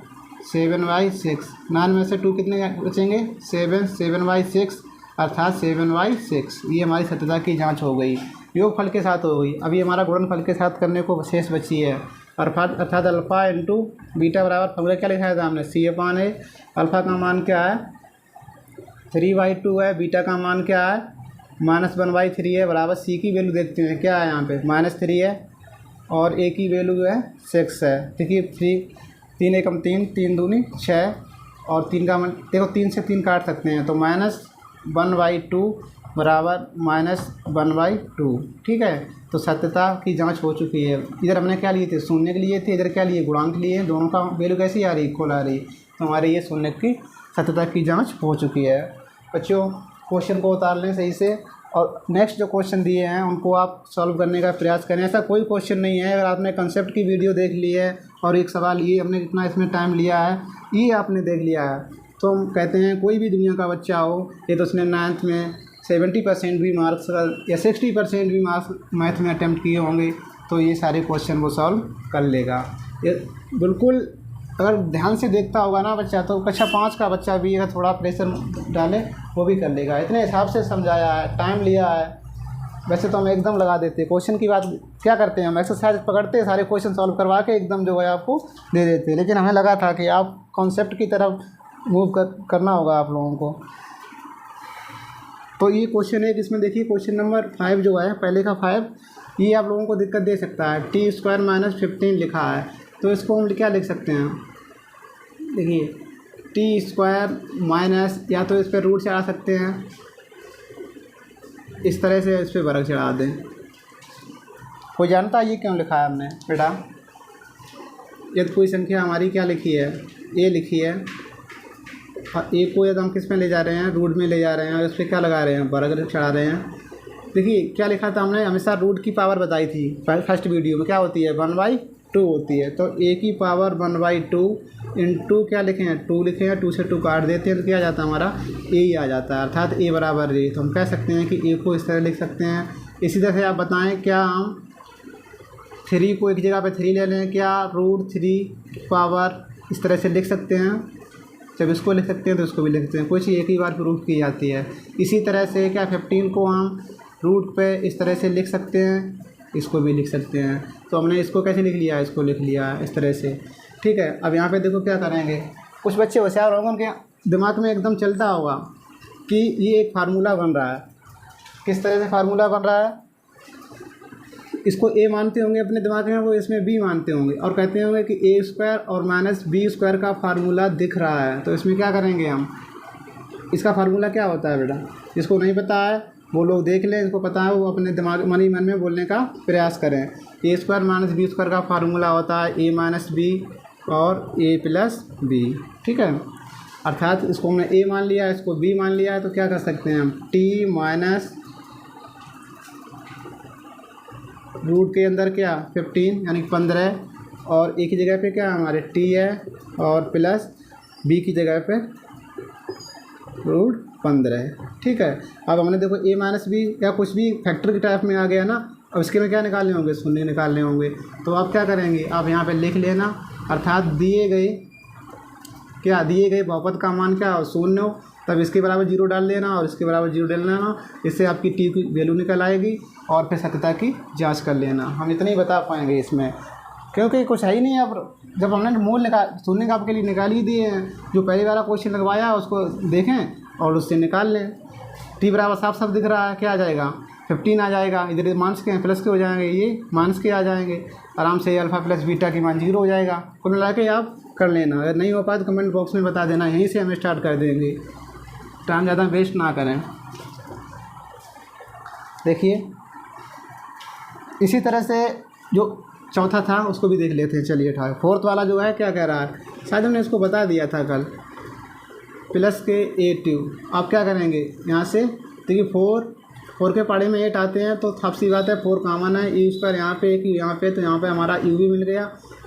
7/6। 9 में से 2 कितने बचेंगे, 7/6 अर्थात 7/6। ये हमारी सत्यता की जांच हो गई, योग फल के साथ हो गई। अभी हमारा गुणनफल के साथ करने को शेष बची है, अर्थात अल्फ़ा इंटू बीटा बराबर, फॉर्मूला क्या लिखा था हमने, c/a। अल्फ़ा का मान क्या है, 3/2 है, बीटा का मान क्या है, -1/3 है, बराबर c की वैल्यू देखते हैं क्या है, यहाँ पे -3 है और a की वैल्यू है 6 है। देखिए 3 एकम 3, 3 दूनी 6 और 3 का मान देखो, 3 से 3 काट सकते हैं तो -1/2 बराबर -1/2। ठीक है, तो सत्यता की जांच हो चुकी है। इधर हमने क्या लिए थे, शून्य के लिए थे, इधर क्या लिए, गुणांक लिए हैं, दोनों का वैल्यू कैसी आ रही, इक्वल आ रही। तो हमारे ये शून्य की सत्यता की जांच हो चुकी है। बच्चों क्वेश्चन को उतार लें सही से, और नेक्स्ट जो क्वेश्चन दिए हैं उनको आप सॉल्व करने का प्रयास करें। ऐसा कोई क्वेश्चन नहीं है, अगर आपने कंसेप्ट की वीडियो देख ली है और एक सवाल ये हमने कितना इसमें टाइम लिया है, ये आपने देख लिया है, तो हम कहते हैं कोई भी दुनिया का बच्चा हो, ये तो उसने 9th में 70% भी मार्क्स या 60% भी मार्क्स मैथ में अटैम्प्ट किए होंगे, तो ये सारे क्वेश्चन वो सॉल्व कर लेगा। ये बिल्कुल अगर ध्यान से देखता होगा ना बच्चा, तो कक्षा 5 का बच्चा भी अगर थोड़ा प्रेशर डाले वो भी कर लेगा। इतने हिसाब से समझाया है, टाइम लिया है। वैसे तो हम एकदम लगा देते, क्वेश्चन की बात क्या करते हैं, हम एक्सरसाइज पकड़ते, सारे क्वेश्चन सॉल्व करवा के एकदम जो है आपको दे देते, लेकिन हमें लगा था कि आप कॉन्सेप्ट की तरफ मूव करना होगा आप लोगों को। तो ये क्वेश्चन है, इसमें देखिए क्वेश्चन नंबर 5 जो है, पहले का 5, ये आप लोगों को दिक्कत दे सकता है। t² - 15 लिखा है, तो इसको हम क्या लिख सकते हैं, देखिए t² माइनस, या तो इस पर रूट चढ़ा सकते हैं, इस तरह से इस पर वर्ग चढ़ा दें। कोई जानता है ये क्यों लिखा है हमने बेटा, यदि कोई संख्या हमारी क्या लिखी है, a लिखी है, और ए को यदि हम किस में ले जा रहे हैं, रूट में ले जा रहे हैं, और इस पर क्या लगा रहे हैं, वर्ग चढ़ा रहे हैं। देखिए क्या लिखा था हमने, हमेशा रूट की पावर बताई थी फर्स्ट वीडियो में, क्या होती है, 1/2 होती है। तो a की पावर 1/2 इंटू क्या लिखे हैं, 2 लिखे हैं, 2 से 2 काट देते हैं तो क्या आ जाता है हमारा, a ही आ जाता है, अर्थात a बराबर a। तो हम कह सकते हैं कि a को इस तरह लिख सकते हैं। इसी तरह से आप बताएं, क्या हम 3 को एक जगह पे 3 ले लें, क्या √3 पावर इस तरह से लिख सकते हैं। जब इसको लिख सकते हैं तो इसको भी लिख सकते हैं, कोई चीज़ एक ही बार प्रूफ की जाती है। इसी तरह से क्या 15 को हम रूट पे इस तरह से लिख सकते हैं, इसको भी लिख सकते हैं। तो हमने इसको कैसे लिख लिया, इसको लिख लिया इस तरह से। ठीक है, अब यहाँ पे देखो क्या करेंगे, कुछ बच्चे होशियार होंगे, उनके दिमाग में एकदम चलता होगा कि ये एक फार्मूला बन रहा है। किस तरह से फार्मूला बन रहा है, इसको a मानते होंगे अपने दिमाग में, वो इसमें b मानते होंगे और कहते होंगे कि a² और -b² का फार्मूला दिख रहा है। तो इसमें क्या करेंगे हम, इसका फार्मूला क्या होता है बेटा, जिसको नहीं पता है वो लोग देख लें, इसको पता है वो अपने दिमाग मन में बोलने का प्रयास करें। a² - b² का फार्मूला होता है a - b और a + b। ठीक है, अर्थात इसको हमने a मान लिया है, इसको b मान लिया है, तो क्या कर सकते हैं हम, t माइनस रूट के अंदर क्या 15 यानी 15, और a की जगह पे क्या हमारे t है, और प्लस b की जगह पे √15। ठीक है, अब हमने देखो a - b या कुछ भी फैक्टर की टाइप में आ गया ना, अब इसके में क्या निकालने होंगे, शून्य निकालने होंगे। तो आप क्या करेंगे, आप यहाँ पे लिख लेना, अर्थात दिए गए बहुपद का मान क्या हो, 0 हो, तब इसके बराबर 0 डाल देना और इसके बराबर 0 डाल देना, इससे आपकी t की वैल्यू निकल आएगी और फिर सत्यता की जांच कर लेना। हम इतना ही बता पाएंगे इसमें, क्योंकि कुछ है ही नहीं। अब जब हमने मूल शून्य का आपके लिए निकाल ही दिए हैं, जो पहले वाला क्वेश्चन लगवाया उसको देखें और उससे निकाल लें। t बराबर साफ साफ दिख रहा है, क्या आ जाएगा, 15 आ जाएगा, इधर माइनस के प्लस के हो जाएंगे, ये माइनस के आ जाएंगे, आराम से अल्फ़ा प्लस बीटा की मान 0 हो जाएगा। कुल मिला के आप कर लेना, अगर नहीं हो पाए तो कमेंट बॉक्स में बता देना, यहीं से हम स्टार्ट कर देंगे, टाइम ज़्यादा वेस्ट ना करें। देखिए इसी तरह से जो चौथा था उसको भी देख लेते हैं। चलिए ठीक, फोर्थ वाला जो है क्या कह रहा है, शायद हमने इसको बता दिया था कल, प्लस के 8u। आप क्या करेंगे यहाँ से, देखिए 4 के पहाड़े में 8 आते हैं तो साफ सी बात है 4 कॉमन है, यू स्क्वायर यहाँ पे एक यहाँ पे, तो यहाँ पे हमारा u भी मिल गया,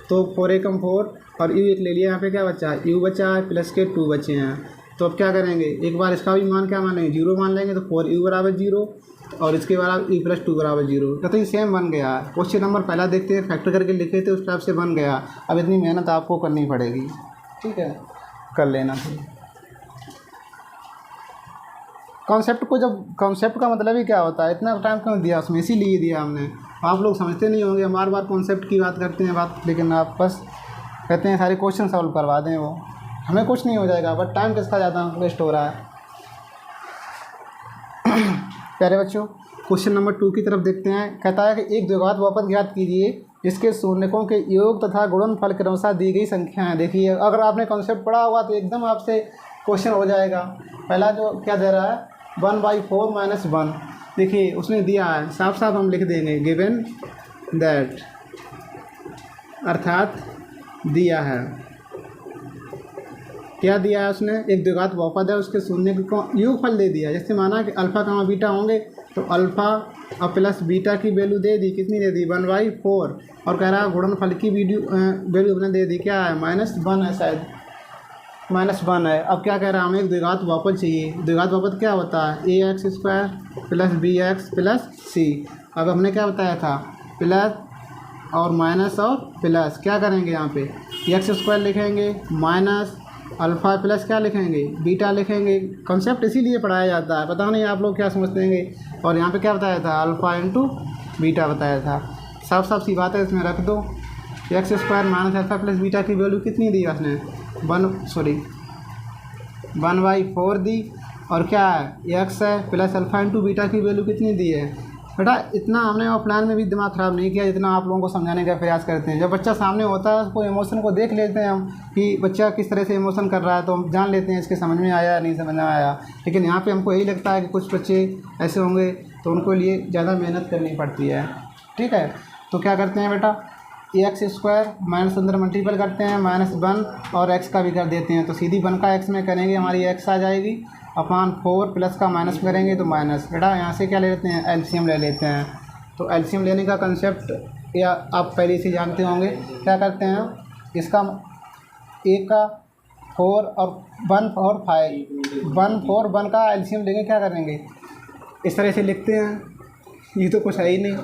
तो 4 एकम 4 और u एक ले लिया, यहाँ पे क्या बचा है, u बचा है, प्लस के 2 बचे हैं। तो अब क्या करेंगे, एक बार इसका भी मान क्या मानेंगे, 0 मान लेंगे, तो 4u बराबर 0 और इसके बाद u प्लस 2 बराबर 0, कहते हैं सेम बन गया। क्वेश्चन नंबर पहला देखते हैं, फैक्टर करके लिखे थे उस टाइप से बन गया। अब इतनी मेहनत आपको करनी पड़ेगी, ठीक है, कर लेना। कॉन्सेप्ट को, जब कॉन्सेप्ट का मतलब ही क्या होता है, इतना टाइम क्यों दिया उसमें, इसीलिए दिया हमने। आप लोग समझते नहीं होंगे, बार बार कॉन्सेप्ट की बात करते हैं लेकिन आप बस कहते हैं सारे क्वेश्चन सॉल्व करवा दें, वो हमें कुछ नहीं हो जाएगा, बट टाइम किसका ज़्यादा वेस्ट हो रहा है। प्यारे बच्चों, क्वेश्चन नंबर 2 की तरफ देखते हैं। कहता है कि एक द्विघात बहुपद ज्ञात कीजिए जिसके शून्यकों के योग तथा गुणनफल के अनुसार दी गई संख्या है। देखिए अगर आपने कॉन्सेप्ट पढ़ा हुआ तो एकदम आपसे क्वेश्चन हो जाएगा। पहला जो क्या दे रहा है, 1/4 - 1। देखिए उसने दिया है, साफ साफ हम लिख देंगे, गिवन दैट, अर्थात दिया है, क्या दिया है उसने, एक द्विघात बहुपद है, उसके शून्य को योगफल दे दिया। जैसे माना कि अल्फ़ा कमा बीटा होंगे तो अल्फ़ा और प्लस बीटा की वैल्यू दे दी, कितनी दे दी, 1/4, और कह रहा है गुणनफल की वैल्यू हमने दे दी, क्या है, -1 है, शायद -1 है। अब क्या कह रहा है, हमें एक द्विघात बहुपद चाहिए। द्विघात बहुपद क्या होता है, ax² + bx + c। अब हमने क्या बताया था, प्लस और माइनस और प्लस, क्या करेंगे यहाँ पे, x² लिखेंगे, माइनस अल्फ़ा प्लस क्या लिखेंगे, बीटा लिखेंगे। कॉन्सेप्ट इसीलिए पढ़ाया जाता है, पता नहीं आप लोग क्या समझते हैं। और यहाँ पे क्या बताया था, अल्फ़ा इंटू बीटा बताया था। साफ साफ सी बात है, इसमें रख दो, x² - अल्फ़ा प्लस बीटा की वैल्यू कितनी दी उसने, 1/4 दी, और क्या है, x है, प्लस अल्फ़ा इंटू बीटा की वैल्यू कितनी दी है। बेटा इतना हमने ऑफलाइन में भी दिमाग ख़राब नहीं किया जितना आप लोगों को समझाने का प्रयास करते हैं। जब बच्चा सामने होता है उसको इमोशन को देख लेते हैं हम कि बच्चा किस तरह से इमोशन कर रहा है, तो हम जान लेते हैं इसके समझ में आया नहीं समझ में आया। लेकिन यहाँ पे हमको यही लगता है कि कुछ बच्चे ऐसे होंगे तो उनको लिए ज़्यादा मेहनत करनी पड़ती है, ठीक है। तो क्या करते हैं बेटा, x² माइनस अंदर मल्टीपल करते हैं, -1 और x का भी कर देते हैं, तो सीधी 1 का x में करेंगे, हमारी x आ जाएगी, अपॉन 4 प्लस का माइनस करेंगे तो माइनस। बेटा यहाँ से क्या ले लेते हैं, एलसीएम ले लेते हैं। तो एलसीएम लेने का कंसेप्ट या आप पहले से जानते होंगे। क्या करते हैं, इसका a का 4 और 1 और 5, 1 4 1 का एलसीएम लेंगे, क्या करेंगे, इस तरह से लिखते हैं। ये तो कुछ है ही नहीं,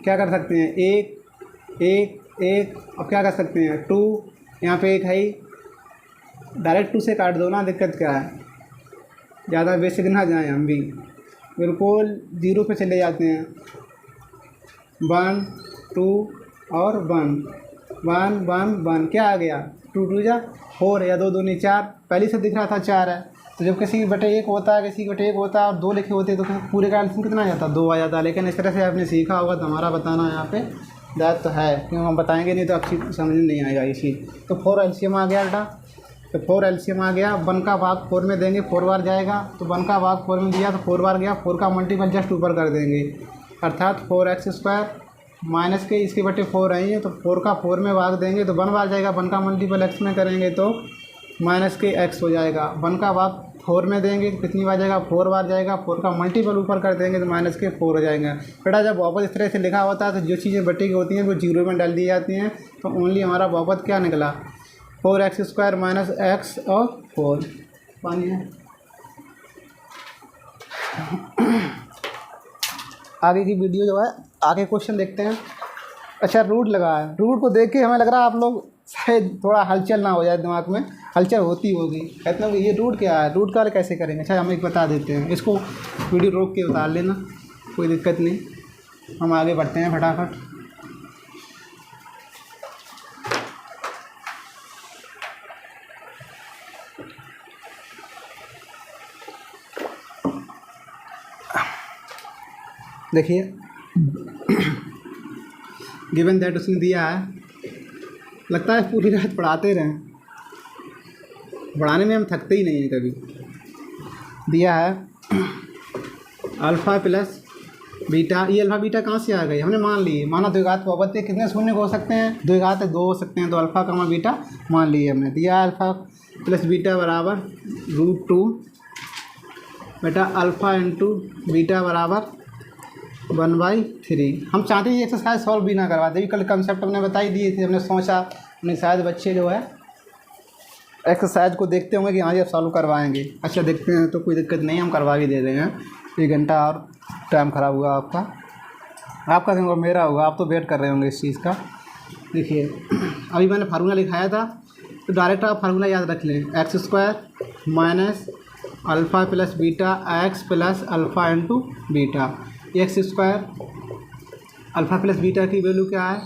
क्या कर सकते हैं, 1 1 1, अब क्या कर सकते हैं, 2, यहाँ पे 1 है ही, डायरेक्ट 2 से काट दो ना, दिक्कत क्या है, ज़्यादा बेसिक ना जाएं हम भी, बिल्कुल 0 पे चले जाते हैं। 1 2 और 1 1 1 1, क्या आ गया, 2 2 जा 4 या 2 2 4, पहले से दिख रहा था 4 है। तो जब किसी बटे 1 होता है, किसी बटे 1 होता है और 2 लिखे होते हैं तो पूरे का एलसीएम कितना आ जाता, 2 आ जाता है। लेकिन इस तरह से आपने सीखा होगा तो हमारा बताना यहाँ पे दायित्व तो है, क्योंकि हम बताएंगे नहीं तो अच्छी समझ नहीं आएगा ये चीज़। तो 4 एलसीएम आ गया बेटा, तो 4 एलसीएम आ गया, 1 का भाग 4 में देंगे, 4 बार जाएगा, तो 1 का भाग 4 में दिया तो 4 बार गया, 4 का मल्टीपल जस्ट ऊपर कर देंगे, अर्थात 4x² माइनस के इसके बटे 4 आई है, तो 4 का 4 में भाग देंगे तो 1 बार जाएगा, 1 का मल्टीपल x में करेंगे तो माइनस के x हो जाएगा। 1 का भाग 4 में देंगे तो कितनी बार जाएगा, 4 बार जाएगा, 4 का मल्टीपल ऊपर कर देंगे तो माइनस के 4 हो जाएगा। बेटा जब बहुपद इस तरह से लिखा होता है तो जो चीज़ें बटे की होती हैं वो 0 में डाल दी जाती हैं, तो ओनली हमारा बहुपद क्या निकला, 4x² माइनस x और 4। पानी है, आगे की वीडियो जो है, आगे क्वेश्चन देखते हैं। अच्छा रूट लगा है, रूट को देख के हमें लग रहा है आप लोग शायद थोड़ा हलचल ना हो जाए, दिमाग में हलचल होती होगी, कहते हैं ये रूट क्या है, रूट का कैसे करेंगे। अच्छा हम एक बता देते हैं, इसको वीडियो रोक के उतार लेना, कोई दिक्कत नहीं, हम आगे बढ़ते हैं फटाफट। देखिए गिवन दैट उसने दिया है, लगता है पूरी रात पढ़ाते रहें, पढ़ाने में हम थकते ही नहीं हैं कभी। दिया है अल्फ़ा प्लस बीटा, ये अल्फ़ा बीटा कहाँ से आ गई, हमने मान लिए, माना द्विघात बहुपद के कितने शून्य हो सकते हैं, द्विघात 2 हो सकते हैं, तो अल्फ़ा कमा बीटा मान लिए हमने। दिया अल्फ़ा प्लस बीटा बराबर √2 बेटा अल्फ़ा इंटू बीटा बराबर 1/3। हम चाहते हैं एक्सरसाइज सॉल्व भी ना करवाते, कल कंसेप्ट हमने बताई दिए थे, हमने सोचा हमने शायद बच्चे जो है एक्सरसाइज को देखते होंगे कि हाँ ये सॉल्व करवाएंगे। अच्छा देखते हैं, तो कोई दिक्कत नहीं, हम करवा भी दे रहे हैं। 1 घंटा और टाइम ख़राब हुआ आपका क्योंकि मेरा होगा, आप तो वेट कर रहे होंगे इस चीज़ का। देखिए अभी मैंने फार्मूला लिखाया था, तो डायरेक्ट आप फार्मूला याद रख लें, x² minus alpha plus beta x plus alpha into beta. x² alpha plus beta की वैल्यू क्या है,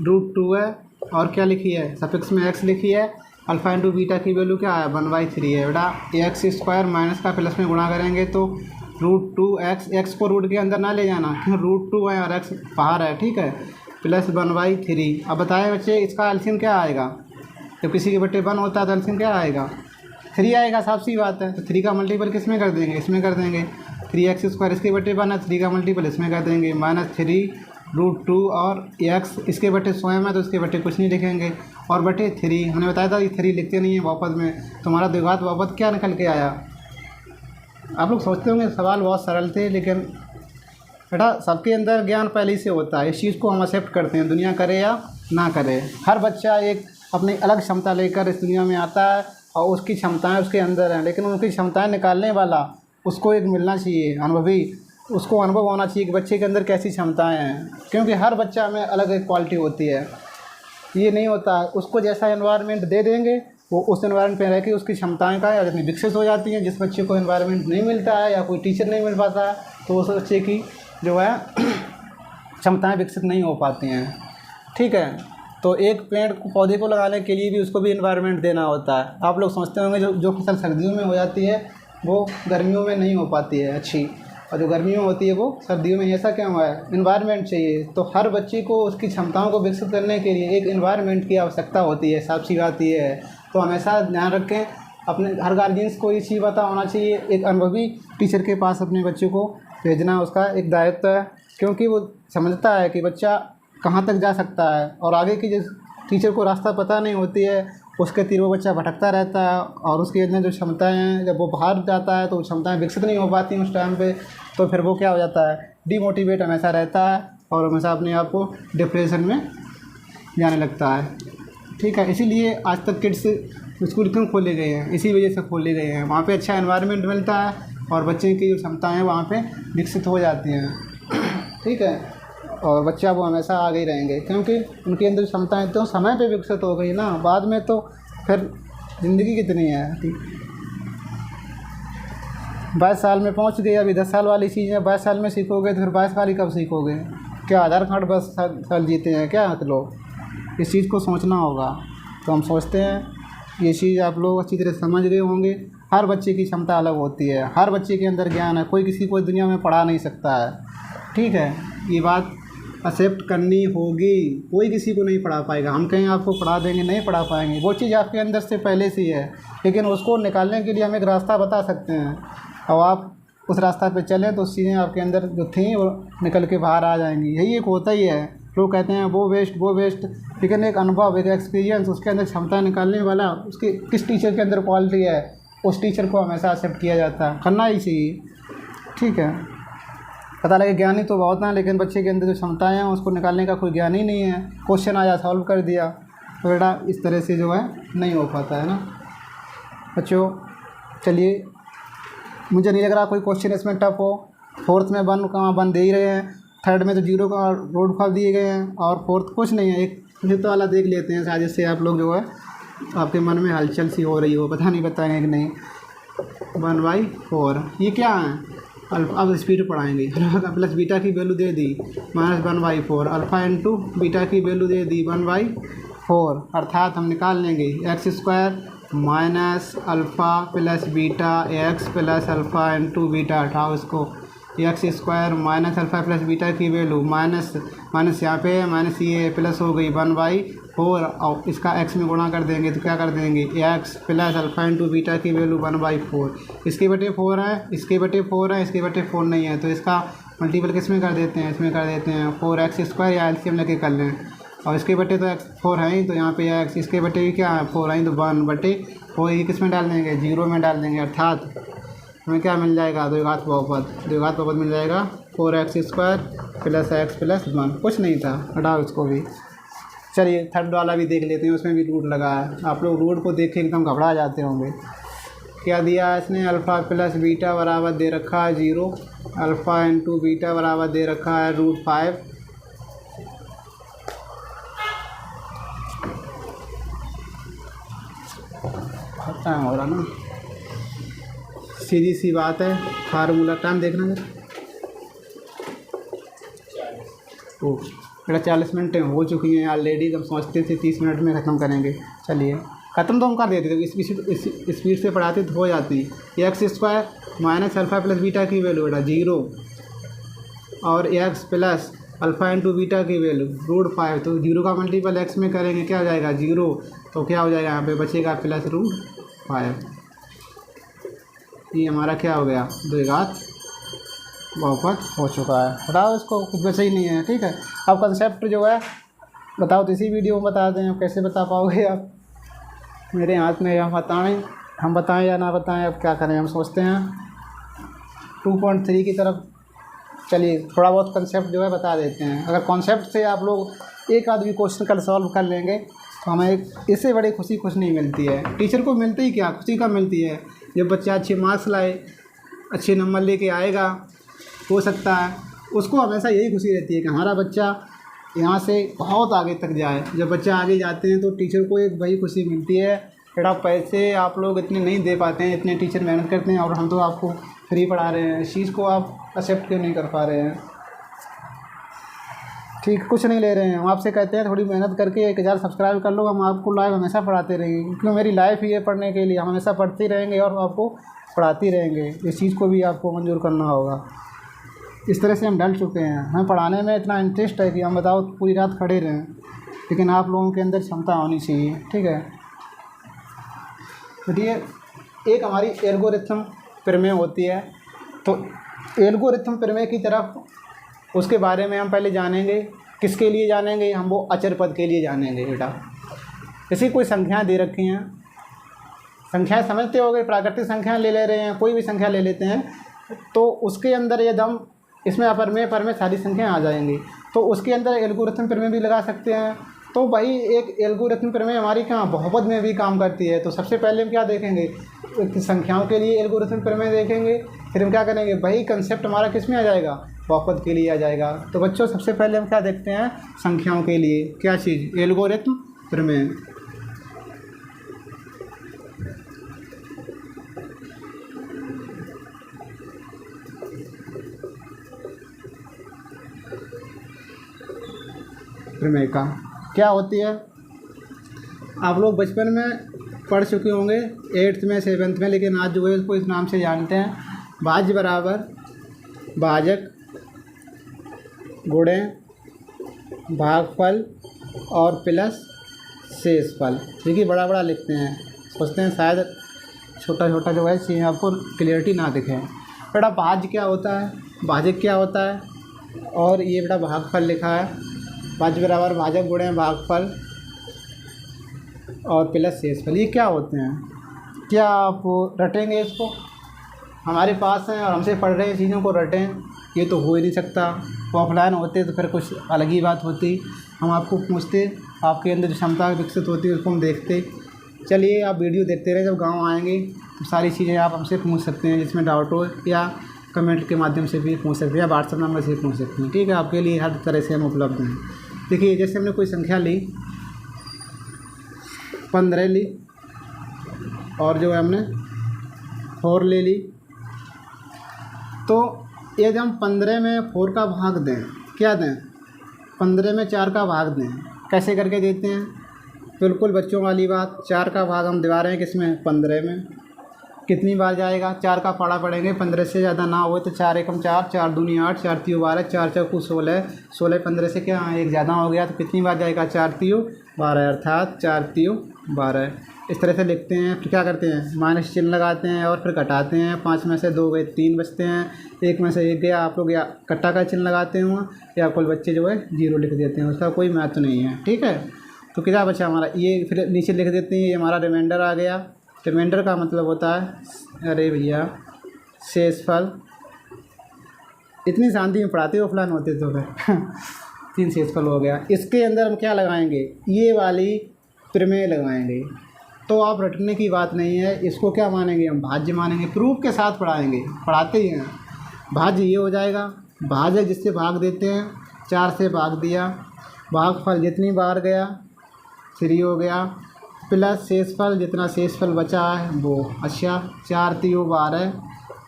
√2 है, और क्या लिखी है, सफिक्स में x लिखी है। अल्फ़ा इंटू बीटा की वैल्यू क्या है, 1/3 है। बेटा x² माइनस का प्लस में गुणा करेंगे तो √2x को रूट के अंदर ना ले जाना, √2 है और x बाहर है, ठीक है, प्लस 1/3। अब बताएं बच्चे इसका एलसीएम क्या आएगा, जब किसी के बट्टे 1 होता है तो एलसीएम क्या आएगा, 3 आएगा, साफ सी बात है। तो 3 का मल्टीपल किस में कर देंगे, इसमें कर देंगे। 3x², इसके बट्टे 1 है, 3 का मल्टीपल इसमें कर देंगे, -3√2 और x इसके बट्टे स्वयं है तो इसके बट्टे कुछ नहीं लिखेंगे, और बटे 3 हमने बताया था, ये 3 लिखते नहीं है बहुपद में। तुम्हारा द्विघात बहुपद क्या निकल के आया। आप लोग सोचते होंगे सवाल बहुत सरल थे, लेकिन बेटा सबके अंदर ज्ञान पहले से होता है, इस चीज़ को हम एक्सेप्ट करते हैं, दुनिया करे या ना करे। हर बच्चा एक अपनी अलग क्षमता लेकर इस दुनिया में आता है और उसकी क्षमताएं उसके अंदर हैं, लेकिन उनकी क्षमताएं निकालने वाला उसको एक मिलना चाहिए, अनुभवी, उसको अनुभव होना चाहिए कि बच्चे के अंदर कैसी क्षमताएं हैं, क्योंकि हर बच्चा में अलग एक क्वालिटी होती है। ये नहीं होता है, उसको जैसा एनवायरनमेंट दे देंगे वो उस एनवायरनमेंट पे रह के उसकी क्षमताएं का जितनी विकसित हो जाती हैं। जिस बच्चे को एनवायरनमेंट नहीं मिलता है या कोई टीचर नहीं मिल पाता है तो उस बच्चे की जो है क्षमताएं विकसित नहीं हो पाती हैं, ठीक है। तो एक पेड़ पौधे को लगाने के लिए भी उसको भी एनवायरनमेंट देना होता है। आप लोग समझते होंगे जो फसल सर्दियों में हो जाती है वो गर्मियों में नहीं हो पाती है अच्छी, और जो गर्मियों में होती है वो सर्दियों में। ऐसा क्यों है, एनवायरनमेंट चाहिए। तो हर बच्चे को उसकी क्षमताओं को विकसित करने के लिए एक एनवायरनमेंट की आवश्यकता होती है, साफ सी बात ये है। तो हमेशा ध्यान रखें, अपने हर गार्जियंस को ये चीज़ पता होना चाहिए, एक अनुभवी टीचर के पास अपने बच्चे को भेजना उसका एक दायित्व है, क्योंकि वो समझता है कि बच्चा कहाँ तक जा सकता है, और आगे की जिस टीचर को रास्ता पता नहीं होती है उसके तीर वो बच्चा भटकता रहता है, और उसके अंदर जो क्षमताएं हैं जब वो बाहर जाता है तो वो क्षमताएं विकसित नहीं हो पाती हैं उस टाइम पे, तो फिर वो क्या हो जाता है, डीमोटिवेट हमेशा रहता है और हमेशा अपने आप को डिप्रेशन में जाने लगता है, ठीक है। इसीलिए आज तक किड्स स्कूल क्यों खोले गए हैं, इसी वजह से खोले गए हैं। वहाँ पे अच्छा एनवायरनमेंट मिलता है और बच्चे की जो क्षमताएं हैं वहाँ पे विकसित हो जाती हैं, ठीक है, और बच्चा वो हमेशा आगे ही रहेंगे, क्योंकि उनके अंदर क्षमताएं तो समय पे विकसित हो गई ना, बाद में तो फिर ज़िंदगी कितनी है। 22 साल में पहुंच गए, अभी 10 साल वाली चीज़ है 22 साल में सीखोगे तो फिर 22 वाली कब सीखोगे, क्या आधार कार्ड 10 साल जीते हैं क्या लोग, इस चीज़ को सोचना होगा। तो हम सोचते हैं ये चीज़ आप लोग अच्छी तरह समझ गए होंगे। हर बच्चे की क्षमता अलग होती है, हर बच्चे के अंदर ज्ञान है, कोई किसी को दुनिया में पढ़ा नहीं सकता है, ठीक है। ये बात एक्सेप्ट करनी होगी, कोई किसी को नहीं पढ़ा पाएगा। हम कहीं आपको पढ़ा देंगे, नहीं पढ़ा पाएंगे, वो चीज़ आपके अंदर से पहले से ही है, लेकिन उसको निकालने के लिए हम एक रास्ता बता सकते हैं, और आप उस रास्ता पे चलें तो चीज़ें आपके अंदर जो थी वो निकल के बाहर आ जाएंगी। यही एक होता ही है, लोग कहते हैं वो वेस्ट, लेकिन एक अनुभव, एक एक्सपीरियंस, उसके अंदर क्षमता निकालने वाला, उसके किस टीचर के अंदर क्वालिटी है, उस टीचर को हमेशा एक्सेप्ट किया जाता है, करना ही चाहिए, ठीक है। पता लगे ज्ञानी तो बहुत हैं, लेकिन बच्चे के अंदर जो क्षमताएं हैं उसको निकालने का कोई ज्ञान ही नहीं है। क्वेश्चन आया सॉल्व कर दिया, तो बेटा इस तरह से जो है नहीं हो पाता है ना बच्चों। चलिए, मुझे नहीं लग रहा कोई क्वेश्चन इसमें टफ हो। 4th में 1 दे ही रहे हैं, 3rd में तो 0 का रोड फॉल दिए गए हैं, और 4th कुछ नहीं है। एक फिर तो वाला देख लेते हैं, शायद इससे आप लोग जो है आपके मन में हलचल सी हो रही हो, पता नहीं बताएंगे कि नहीं। 1/4 ये क्या है, अब स्पीड पढ़ाएंगे। अल्फा प्लस बीटा की वैल्यू दे दी -1/4, अल्फ़ा इंटू बीटा की वैल्यू दे दी 1/4, अर्थात हम निकाल लेंगे x² minus alpha plus beta x plus alpha into beta. उठाओ इसको, x square minus alpha plus beta की वैल्यू माइनस माइनस यहाँ पे माइनस ये प्लस हो गई 1/4 और इसका एक्स में गुणा कर देंगे तो क्या कर देंगे x plus alpha into beta की वैल्यू 1/4 इसके बटे 4 है, इसके बटे 4 है, इसके बटे 4 नहीं है तो इसका मल्टीपल किस में कर देते हैं, इसमें कर देते हैं 4x स्क्वायर या एलसीएम लेके कर लें और इसके बटे तो x 4 है ही तो यहाँ पे x इसके बटे भी क्या है 4 है ही तो 1/4 ये किस में डाल देंगे 0 में डाल देंगे अर्थात हमें क्या मिल जाएगा द्विघात बहुपद मिल जाएगा 4x square plus x plus 1 कुछ नहीं था हटाओ इसको भी। चलिए थर्ड वाला भी देख लेते हैं उसमें भी रूट लगा है। आप लोग रूट को देख के एकदम घबरा जाते होंगे। क्या दिया है इसने अल्फ़ा प्लस बीटा बराबर दे रखा है 0 अल्फ़ा इंटू बीटा बराबर दे रखा है √5 टाइम हो रहा ना सीधी सी बात है फार्मूला टाइम देखना है ओ बेटा 40 मिनट हो चुकी हैं ऑलरेडी। हम सोचते थे 30 मिनट में ख़त्म करेंगे। चलिए ख़त्म तो हम कर देते थे इस स्पीड से पढ़ाते तो हो जाती x square minus alpha plus beta की वैल्यू बेटा 0 और x plus alpha into beta की वैल्यू √5 तो 0 का मल्टीपल एक्स में करेंगे क्या हो जाएगा 0 तो क्या हो जाएगा यहाँ पे बचेगा प्लस √5 ये हमारा क्या हो गया द्विघात बहुपद हो चुका है। बताओ इसको कुछ बचा ही नहीं है। ठीक है अब कंसेप्ट जो है बताओ तो इसी वीडियो में बता दें। अब कैसे बता पाओगे आप मेरे हाथ में हम बताएं या ना बताएं अब क्या करें। हम सोचते हैं 2.3 की तरफ चलिए थोड़ा बहुत कंसेप्ट जो है बता देते हैं। अगर कॉन्सेप्ट से आप लोग एक आध भी क्वेश्चन कल सॉल्व कर लेंगे तो हमें इससे बड़ी खुशी कुछ नहीं मिलती है। टीचर को मिलती ही क्या खुशी कब मिलती है जब बच्चा अच्छे मार्क्स लाए अच्छे नंबर लेके आएगा हो सकता है उसको हमेशा यही खुशी रहती है कि हमारा बच्चा यहाँ से बहुत आगे तक जाए। जब बच्चा आगे जाते हैं तो टीचर को एक वही खुशी मिलती है बेटा पैसे आप लोग इतने नहीं दे पाते हैं इतने टीचर मेहनत करते हैं और हम तो आपको फ्री पढ़ा रहे हैं। इस चीज़ को आप एक्सेप्ट क्यों नहीं कर पा रहे हैं। ठीक कुछ नहीं ले रहे हैं हम आपसे कहते हैं थोड़ी मेहनत करके 1000 सब्सक्राइब कर लो। हम आपको लाइव हमेशा पढ़ाते रहेंगे क्योंकि मेरी लाइफ ही है पढ़ने के लिए। हम हमेशा पढ़ते रहेंगे और आपको पढ़ाते रहेंगे। इस चीज़ को भी आपको मंजूर करना होगा। इस तरह से हम डल चुके हैं। हमें पढ़ाने में इतना इंटरेस्ट है कि हम बताओ पूरी रात खड़े रहें लेकिन आप लोगों के अंदर क्षमता होनी चाहिए। ठीक है देखिए एक हमारी एल्गोरिथम प्रमेय होती है तो एल्गोरिथम प्रमेय की तरफ उसके बारे में हम पहले जानेंगे। किसके लिए जानेंगे हम वो अचर पद के लिए जानेंगे बेटा। जैसे कोई संख्याएं दे रखी हैं संख्याएं समझते हो गए प्राकृतिक संख्याएं ले रहे हैं कोई भी संख्या ले लेते हैं तो उसके अंदर यदि इसमें अपरमेय परमेय सारी संख्याएं आ जाएंगी तो उसके अंदर एल्गोरिथम प्रमेय भी लगा सकते हैं। तो वही एक एल्गोरिथम प्रमेय हमारी कहाँ बहुपद में भी काम करती है। तो सबसे पहले हम क्या देखेंगे संख्याओं के लिए एल्गोरिथम प्रमेय देखेंगे फिर हम क्या करेंगे वही कंसेप्ट हमारा किस में आ जाएगा बहुपद के लिए आ जाएगा। तो बच्चों सबसे पहले हम क्या देखते हैं संख्याओं के लिए क्या चीज़ एल्गोरिथम प्रमेय। प्रमेय का क्या होती है आप लोग बचपन में पढ़ चुके होंगे 8th में 7th में लेकिन आज जो है इसको इस नाम से जानते हैं भाज्य बराबर भाजक गुणे भागफल और प्लस शेषफल। देखिए बड़ा बड़ा लिखते हैं सोचते हैं शायद छोटा छोटा जो है चीज़ें आपको क्लियरिटी ना दिखे। बेटा भाज्य क्या होता है भाजक क्या होता है और ये बेटा भागफल लिखा है भाज्य बराबर भाजक गुणे भागफल और प्लस शेषफल। ये क्या होते हैं क्या आप रटेंगे इसको हमारे पास हैं और हमसे पढ़ रहे हैं चीज़ों को रटें ये तो हो ही नहीं सकता। ऑफलाइन होते तो फिर कुछ अलग ही बात होती। हम आपको पूछते आपके अंदर जो क्षमता विकसित होती है उसको हम देखते। चलिए आप वीडियो देखते रहे जब गांव आएंगे तो सारी चीज़ें आप हमसे पूछ सकते हैं जिसमें डाउट हो या कमेंट के माध्यम से भी पूछ सकते हैं या व्हाट्सएप नंबर से पूछ सकते हैं। ठीक है आपके लिए हर तरह से हम उपलब्ध हैं। देखिए जैसे हमने कोई संख्या ली 15 ली और जो है हमने 4 ले ली तो यदि हम 15 में 4 का भाग दें क्या दें 15 में 4 का भाग दें कैसे करके देते हैं बिल्कुल बच्चों वाली बात 4 का भाग हम दिवा रहे हैं किसमें 15 में कितनी बार जाएगा, 4 का फाड़ा पड़ेंगे, 15 से ज़्यादा ना हो तो 4 एकम 4, 4 दूनी 8, 4 तियो 12, 4 चौकू 16, 16 15 से क्या एक ज़्यादा हो गया तो कितनी बार जाएगा, 4 तियो 12 अर्थात 4 तियो 12। इस तरह से लिखते हैं। फिर क्या करते हैं, माइनस चिन्ह लगाते हैं और फिर घटाते हैं। 5 में से 2 गए 3 बचते हैं, 1 में से 1 गया। आप लोग या कट्टा का चिन्ह लगाते हो या कुल बच्चे जो है 0 लिख देते हैं, उसका कोई महत्व नहीं है। ठीक है, तो क्या बचा हमारा ये, फिर नीचे लिख देते हैं, ये हमारा रिमाइंडर आ गया। रिमाइंडर का मतलब होता है, अरे भैया शेषफल, इतनी शांति में पढ़ाते हो ऑफलाइन होते तो फिर 3 शेषफल हो गया। इसके अंदर हम क्या लगाएंगे, ये वाली प्रमेय लगाएंगे। तो आप रटने की बात नहीं है, इसको क्या मानेंगे हम, भाज्य मानेंगे। प्रूफ के साथ पढ़ाएंगे, पढ़ाते ही हैं। भाज्य ये हो जाएगा, भाज्य जिससे भाग देते हैं, 4 से भाग दिया, भागफल जितनी बार गया 3 हो गया, प्लस शेषफल जितना शेषफल बचा है वो, अच्छा 4 तियो 12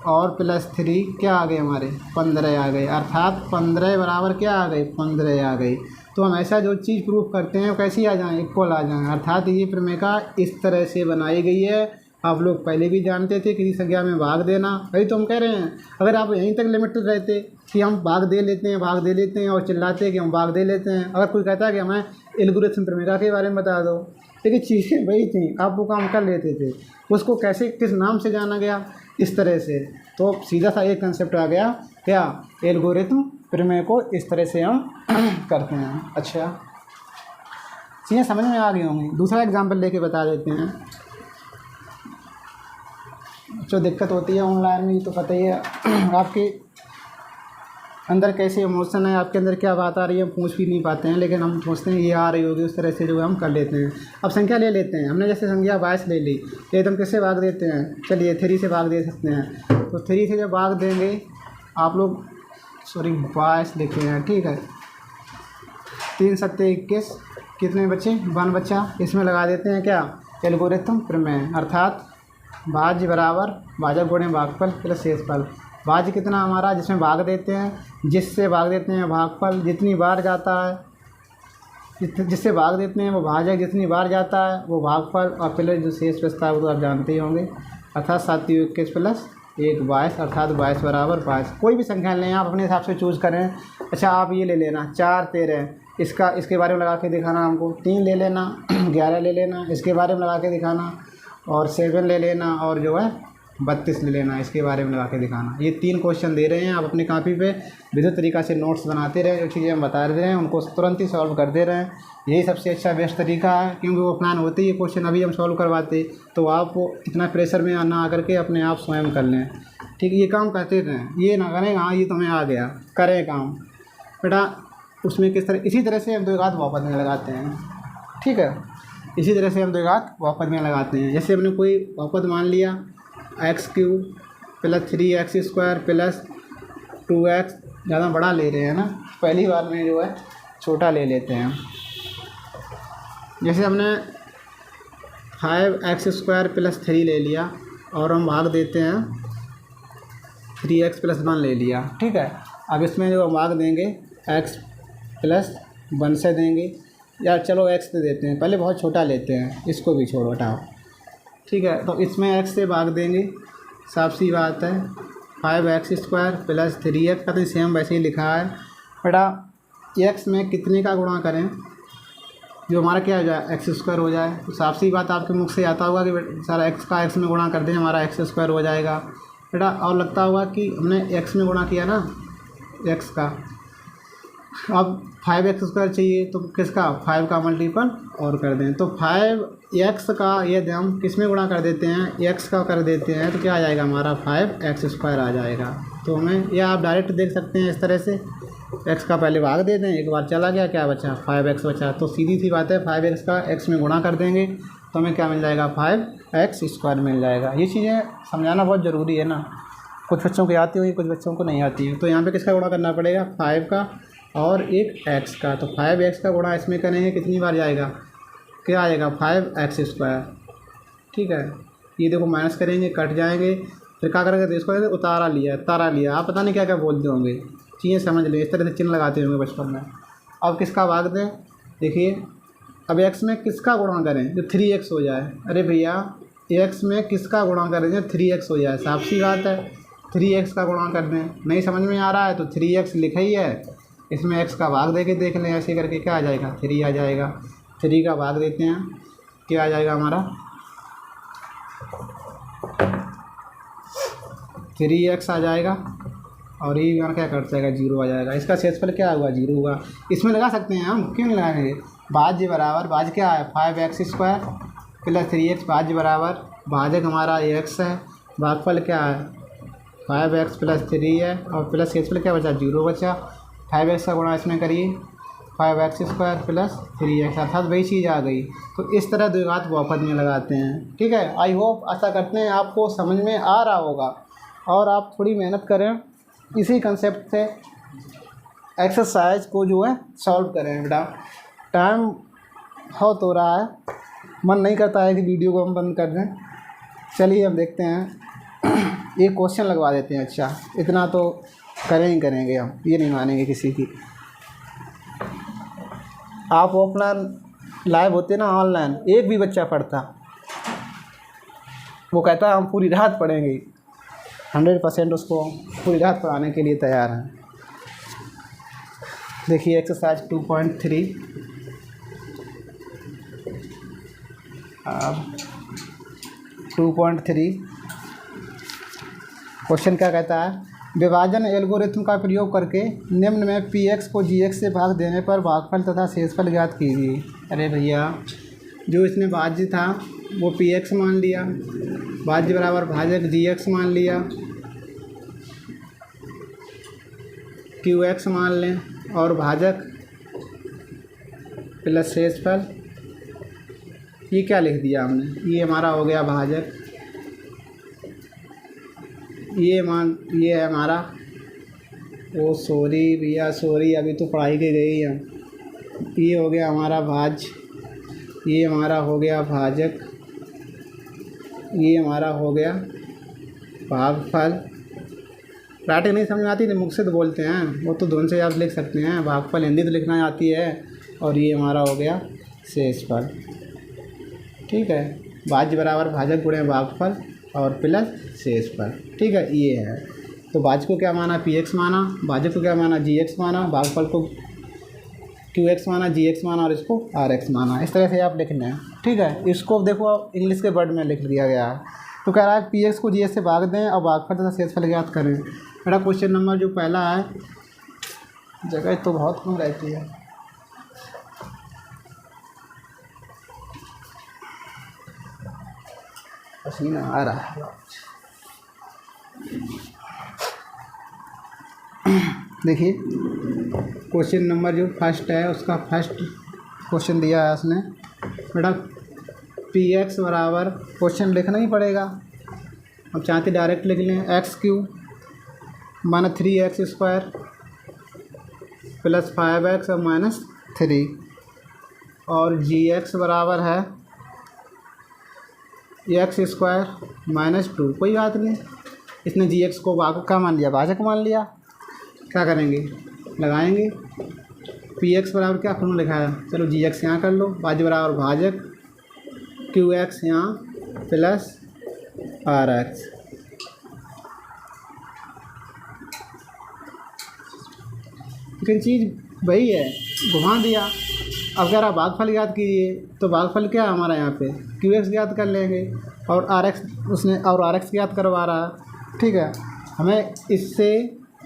और प्लस 3 क्या आ गए हमारे 15 आ गए, अर्थात 15 बराबर क्या आ गए, 15 आ गई। तो हम ऐसा जो चीज़ प्रूफ करते हैं कैसी आ जाएँ, इक्वल आ जाएँ। अर्थात ये प्रमेय इस तरह से बनाई गई है। आप लोग पहले भी जानते थे किसी संख्या में भाग देना, वही तो हम कह रहे हैं। अगर आप यहीं तक लिमिटेड रहते कि हम भाग दे लेते हैं, भाग दे लेते हैं और चिल्लाते कि हम भाग दे लेते हैं, अगर कोई कहता है कि हमें एल्गोरिथम प्रमेय के बारे में बता दो, लेकिन चीज़ें वही थी, आप वो काम कर लेते थे। उसको कैसे किस नाम से जाना गया, इस तरह से। तो सीधा सा एक कंसेप्ट आ गया, क्या एल्गोरिथम प्रमेय को इस तरह से हम करते हैं। अच्छा, चीज़ें समझ में आ गई होंगी। दूसरा एग्जाम्पल लेके बता देते हैं। जो दिक्कत होती है ऑनलाइन में, तो पता ही है आपके अंदर कैसे इमोशन है, आपके अंदर क्या बात आ रही है, हम पूछ भी नहीं पाते हैं, लेकिन हम सोचते हैं ये आ रही होगी, उस तरह से जो है हम कर लेते हैं। अब संख्या ले लेते हैं, हमने जैसे संख्या 22 ले ली, ये तो हम किससे भाग देते हैं, चलिए 3 से भाग दे सकते हैं। तो 3 से जब भाग देंगे आप लोग, सॉरी 22 लिखे हैं, ठीक है, 3 सत्ते 21, कितने बच्चे 1 बच्चा। इसमें लगा देते हैं क्या, एल्गोरिथम प्रमेय, अर्थात भाज्य बराबर भाजक गुणे भागफल प्लस शेषफल। भाज्य कितना हमारा, जिसमें भाग देते हैं, जिससे भाग देते हैं भागफल जितनी बार जाता है, जिससे भाग देते हैं वो भाजक जितनी बार जाता है वो भागफल, और प्लस जो शेष बचता है वो तो आप जानते ही होंगे, अर्थात 7 तियो 21 प्लस 1 22, अर्थात 22 बराबर 22। कोई भी संख्या लें आप अपने हिसाब से चूज़ करें। अच्छा, आप ये ले लेना 4 13, इसके बारे में लगा के दिखाना हमको। 3 ले लेना, 11 ले लेना, इसके बारे में लगा के दिखाना, और 7 ले लेना, और जो है 32 ले लेना, इसके बारे में लगा के दिखाना। ये 3 क्वेश्चन दे रहे हैं, आप अपनी कॉपी पे विद्युत तरीक़ा से नोट्स बनाते रहें, जो चीज़ें हम बता रहे हैं उनको तुरंत ही सॉल्व कर दे रहे हैं। यही सबसे अच्छा बेस्ट तरीका है, क्योंकि वो प्लान होते ही ये क्वेश्चन अभी हम सॉल्व करवाते, तो आप इतना प्रेशर में ना आकर के अपने आप स्वयं कर लें। ठीक है, ये काम करते रहें, ये ना करें हाँ ये तुम्हें आ गया, करें काम बेटा। उसमें किस तरह, इसी तरह से हम 2 घात बहुपद में लगाते हैं। ठीक है, इसी तरह से हम 2 घात बहुपद में लगाते हैं। जैसे हमने कोई बहुपद मान लिया x³ plus 3x² plus 2x, ज़्यादा बड़ा ले रहे हैं ना, पहली बार में जो है छोटा ले लेते हैं। जैसे हमने 5x² प्लस 3 ले लिया और हम भाग देते हैं 3x प्लस 1 ले लिया। ठीक है, अब इसमें जो हम भाग देंगे x प्लस 1 से देंगे, या चलो x से देते हैं, पहले बहुत छोटा लेते हैं, इसको भी छोड़ो हटाओ। ठीक है, तो इसमें x से भाग देंगे, साफ सी बात है 5x² प्लस 3x का तो सेम वैसे ही लिखा है बेटा। x में कितने का गुणा करें जो हमारा क्या हो जाए, x² हो जाए। तो साफ सी बात आपके मुख से आता होगा कि सारा x का x में गुणा कर दें, हमारा x² हो जाएगा बेटा। और लगता होगा कि हमने x में गुणा किया ना x का, अब 5x² चाहिए तो किसका, 5 का मल्टीपल और कर दें। तो 5x का यदि हम किस में गुणा कर देते हैं, x का कर देते हैं, तो क्या आ जाएगा हमारा 5x² आ जाएगा। तो हमें यह आप डायरेक्ट देख सकते हैं इस तरह से, x का पहले भाग दे दें, एक बार चला गया, क्या बचा 5x बचा। तो सीधी सी बात है 5x का x में गुणा कर देंगे तो हमें क्या मिल जाएगा, 5x² मिल जाएगा। ये चीज़ें समझाना बहुत ज़रूरी है ना, कुछ बच्चों को आती होगी, कुछ बच्चों को नहीं आती है। तो यहाँ पे किसका गुणा करना पड़ेगा, 5 का और एक x का। तो 5x का गुणा इसमें करेंगे, कितनी बार जाएगा, क्या आएगा 5x²। ठीक है, ये देखो माइनस करेंगे, कट जाएंगे, फिर क्या करेंगे, तो इसको उतारा लिया, तारा लिया, आप पता नहीं क्या क्या बोलते होंगे, चीज़ें समझ लें, इस तरह से चिन्ह लगाते होंगे बचपन में। अब किसका भाग दें, देखिए अब x में किसका गुणा करें जो 3x हो जाए। अरे भैया एक्स में किसका गुणा कर दें 3x हो जाए, साफ सी बात है 3x का गुणा कर दें। नहीं समझ में आ रहा है तो 3x लिखा ही है, इसमें x का भाग दे के देख लें, ऐसे करके क्या आ जाएगा 3 आ जाएगा। 3 का भाग देते हैं, क्या आ जाएगा हमारा 3x आ जाएगा और ये यहाँ क्या कट जाएगा 0 आ जाएगा। इसका शेषफल क्या हुआ 0 हुआ। इसमें लगा सकते हैं हम, क्यों नहीं लगाएंगे, भाज्य बराबर भाज्य क्या है 5x² प्लस 3x भाज्य बराबर भाजक हमारा x है, भागफल क्या है 5x प्लस 3 है और प्लस शेषफल क्या बचा 0 बचा। 5x का गुणा इसमें करिए 5x² प्लस 3x अर्थात वही चीज़ आ गई। तो इस तरह द्विघात बहुपद में लगाते हैं। ठीक है, आई होप आशा करते हैं आपको समझ में आ रहा होगा और आप थोड़ी मेहनत करें, इसी कंसेप्ट से एक्सरसाइज को जो है सॉल्व करें। बेटा टाइम बहुत हो रहा है, मन नहीं करता है कि वीडियो को हम बंद कर दें। चलिए हम देखते हैं, एक क्वेश्चन लगवा देते हैं। अच्छा इतना तो करेंगे हम, ये नहीं मानेंगे किसी की। आप ऑफलाइन लाइव होते ना, ऑनलाइन एक भी बच्चा पढ़ता, वो कहता हम पूरी रात पढ़ेंगे, 100% उसको पूरी रात पढ़ाने के लिए तैयार हैं। देखिए एक्सरसाइज 2.3 अब 2.3 क्वेश्चन क्या कहता है, विभाजन एल्गोरिथम का प्रयोग करके निम्न में px को gx से भाग देने पर भागफल तथा शेषफल ज्ञात कीजिए। अरे भैया जो इसने भाज्य था वो px मान लिया, भाज्य बराबर भाजक gx मान लिया, qx मान लें और भाजक प्लस शेषफल, ये क्या लिख दिया हमने, ये हमारा हो गया भाजक, ये है हमारा, ओ सॉरी भैया सॉरी, अभी तो पढ़ाई के गई है। ये हो गया हमारा भाज्य, ये हमारा हो गया भाजक, ये हमारा हो गया भागफल। राइटिंग नहीं समझ में आती तो मुख से तो बोलते हैं, वो तो दोनों से आप लिख सकते हैं, भागफल हिंदी तो लिखना आती है। और ये हमारा हो गया शेषफल। ठीक है, भाज्य बराबर भाजक गुणे भागफल और प्लस शेषफल। ठीक है, ये है। तो भाज्य को क्या माना px माना, भाजक को क्या माना gx माना, भागफल को qx माना, gx माना और इसको rx माना। इस तरह से आप लिखना है। ठीक है, इसको देखो इंग्लिश के वर्ड में लिख दिया गया है। तो कह रहा है px को gx से भाग दें और भागफल तथा शेषफल ज्ञात करें। मेरा क्वेश्चन नंबर जो पहला है, जगह तो बहुत कम रहती है, पसीना आ रहा है। देखिए क्वेश्चन नंबर जो फर्स्ट है उसका फर्स्ट क्वेश्चन दिया है उसने, बेटा px बराबर, क्वेश्चन लिखना ही पड़ेगा, अब चाहते डायरेक्ट लिख लें, x³ माना 3x² प्लस 5x और माइनस 3 और gx बराबर है x² माइनस 2। कोई बात नहीं, इसने gx को भाग का मान लिया, भाजक मान लिया। क्या करेंगे, लगाएंगे। px बराबर क्या फॉर्मूला लिखा है, चलो gx यहाँ कर लो, भाज्य बराबर भाजक, qx यहाँ प्लस rx। लेकिन चीज़ वही है, घुमा दिया। अब कह रहा भागफल ज्ञात कीजिए, तो भागफल क्या है हमारा यहाँ पे qx ज्ञात कर लेंगे और rx उसने और rx ज्ञात करवा रहा है। ठीक है, हमें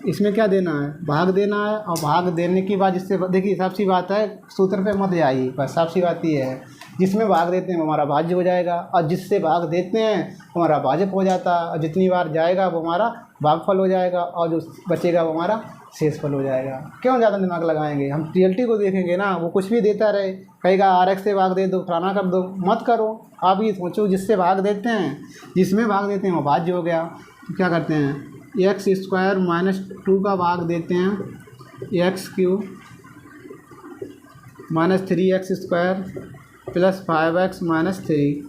इसमें क्या देना है, भाग देना है। और भाग देने के बाद इससे देखिए साफ सी बात है, सूत्र पे मत जाइए, बस साफ सी बात ये है, जिसमें भाग देते हैं वो हमारा भाज्य हो जाएगा और जिससे भाग देते हैं वो हमारा भाजक हो जाता है और जितनी बार जाएगा वो हमारा भागफल हो जाएगा और जो बचेगा वो हमारा शेषफल हो जाएगा। क्यों ज़्यादा दिमाग लगाएंगे, हम रियलिटी को देखेंगे ना। वो कुछ भी देता रहे, कहेगा rx से भाग दे दो, फलाना कर दो, मत करो। आप ये सोचो जिससे भाग देते हैं, जिसमें भाग देते हैं वो भाज्य हो गया। तो क्या करते हैं, x² माइनस 2 का भाग देते हैं x³ minus 3x² plus 5x minus 3।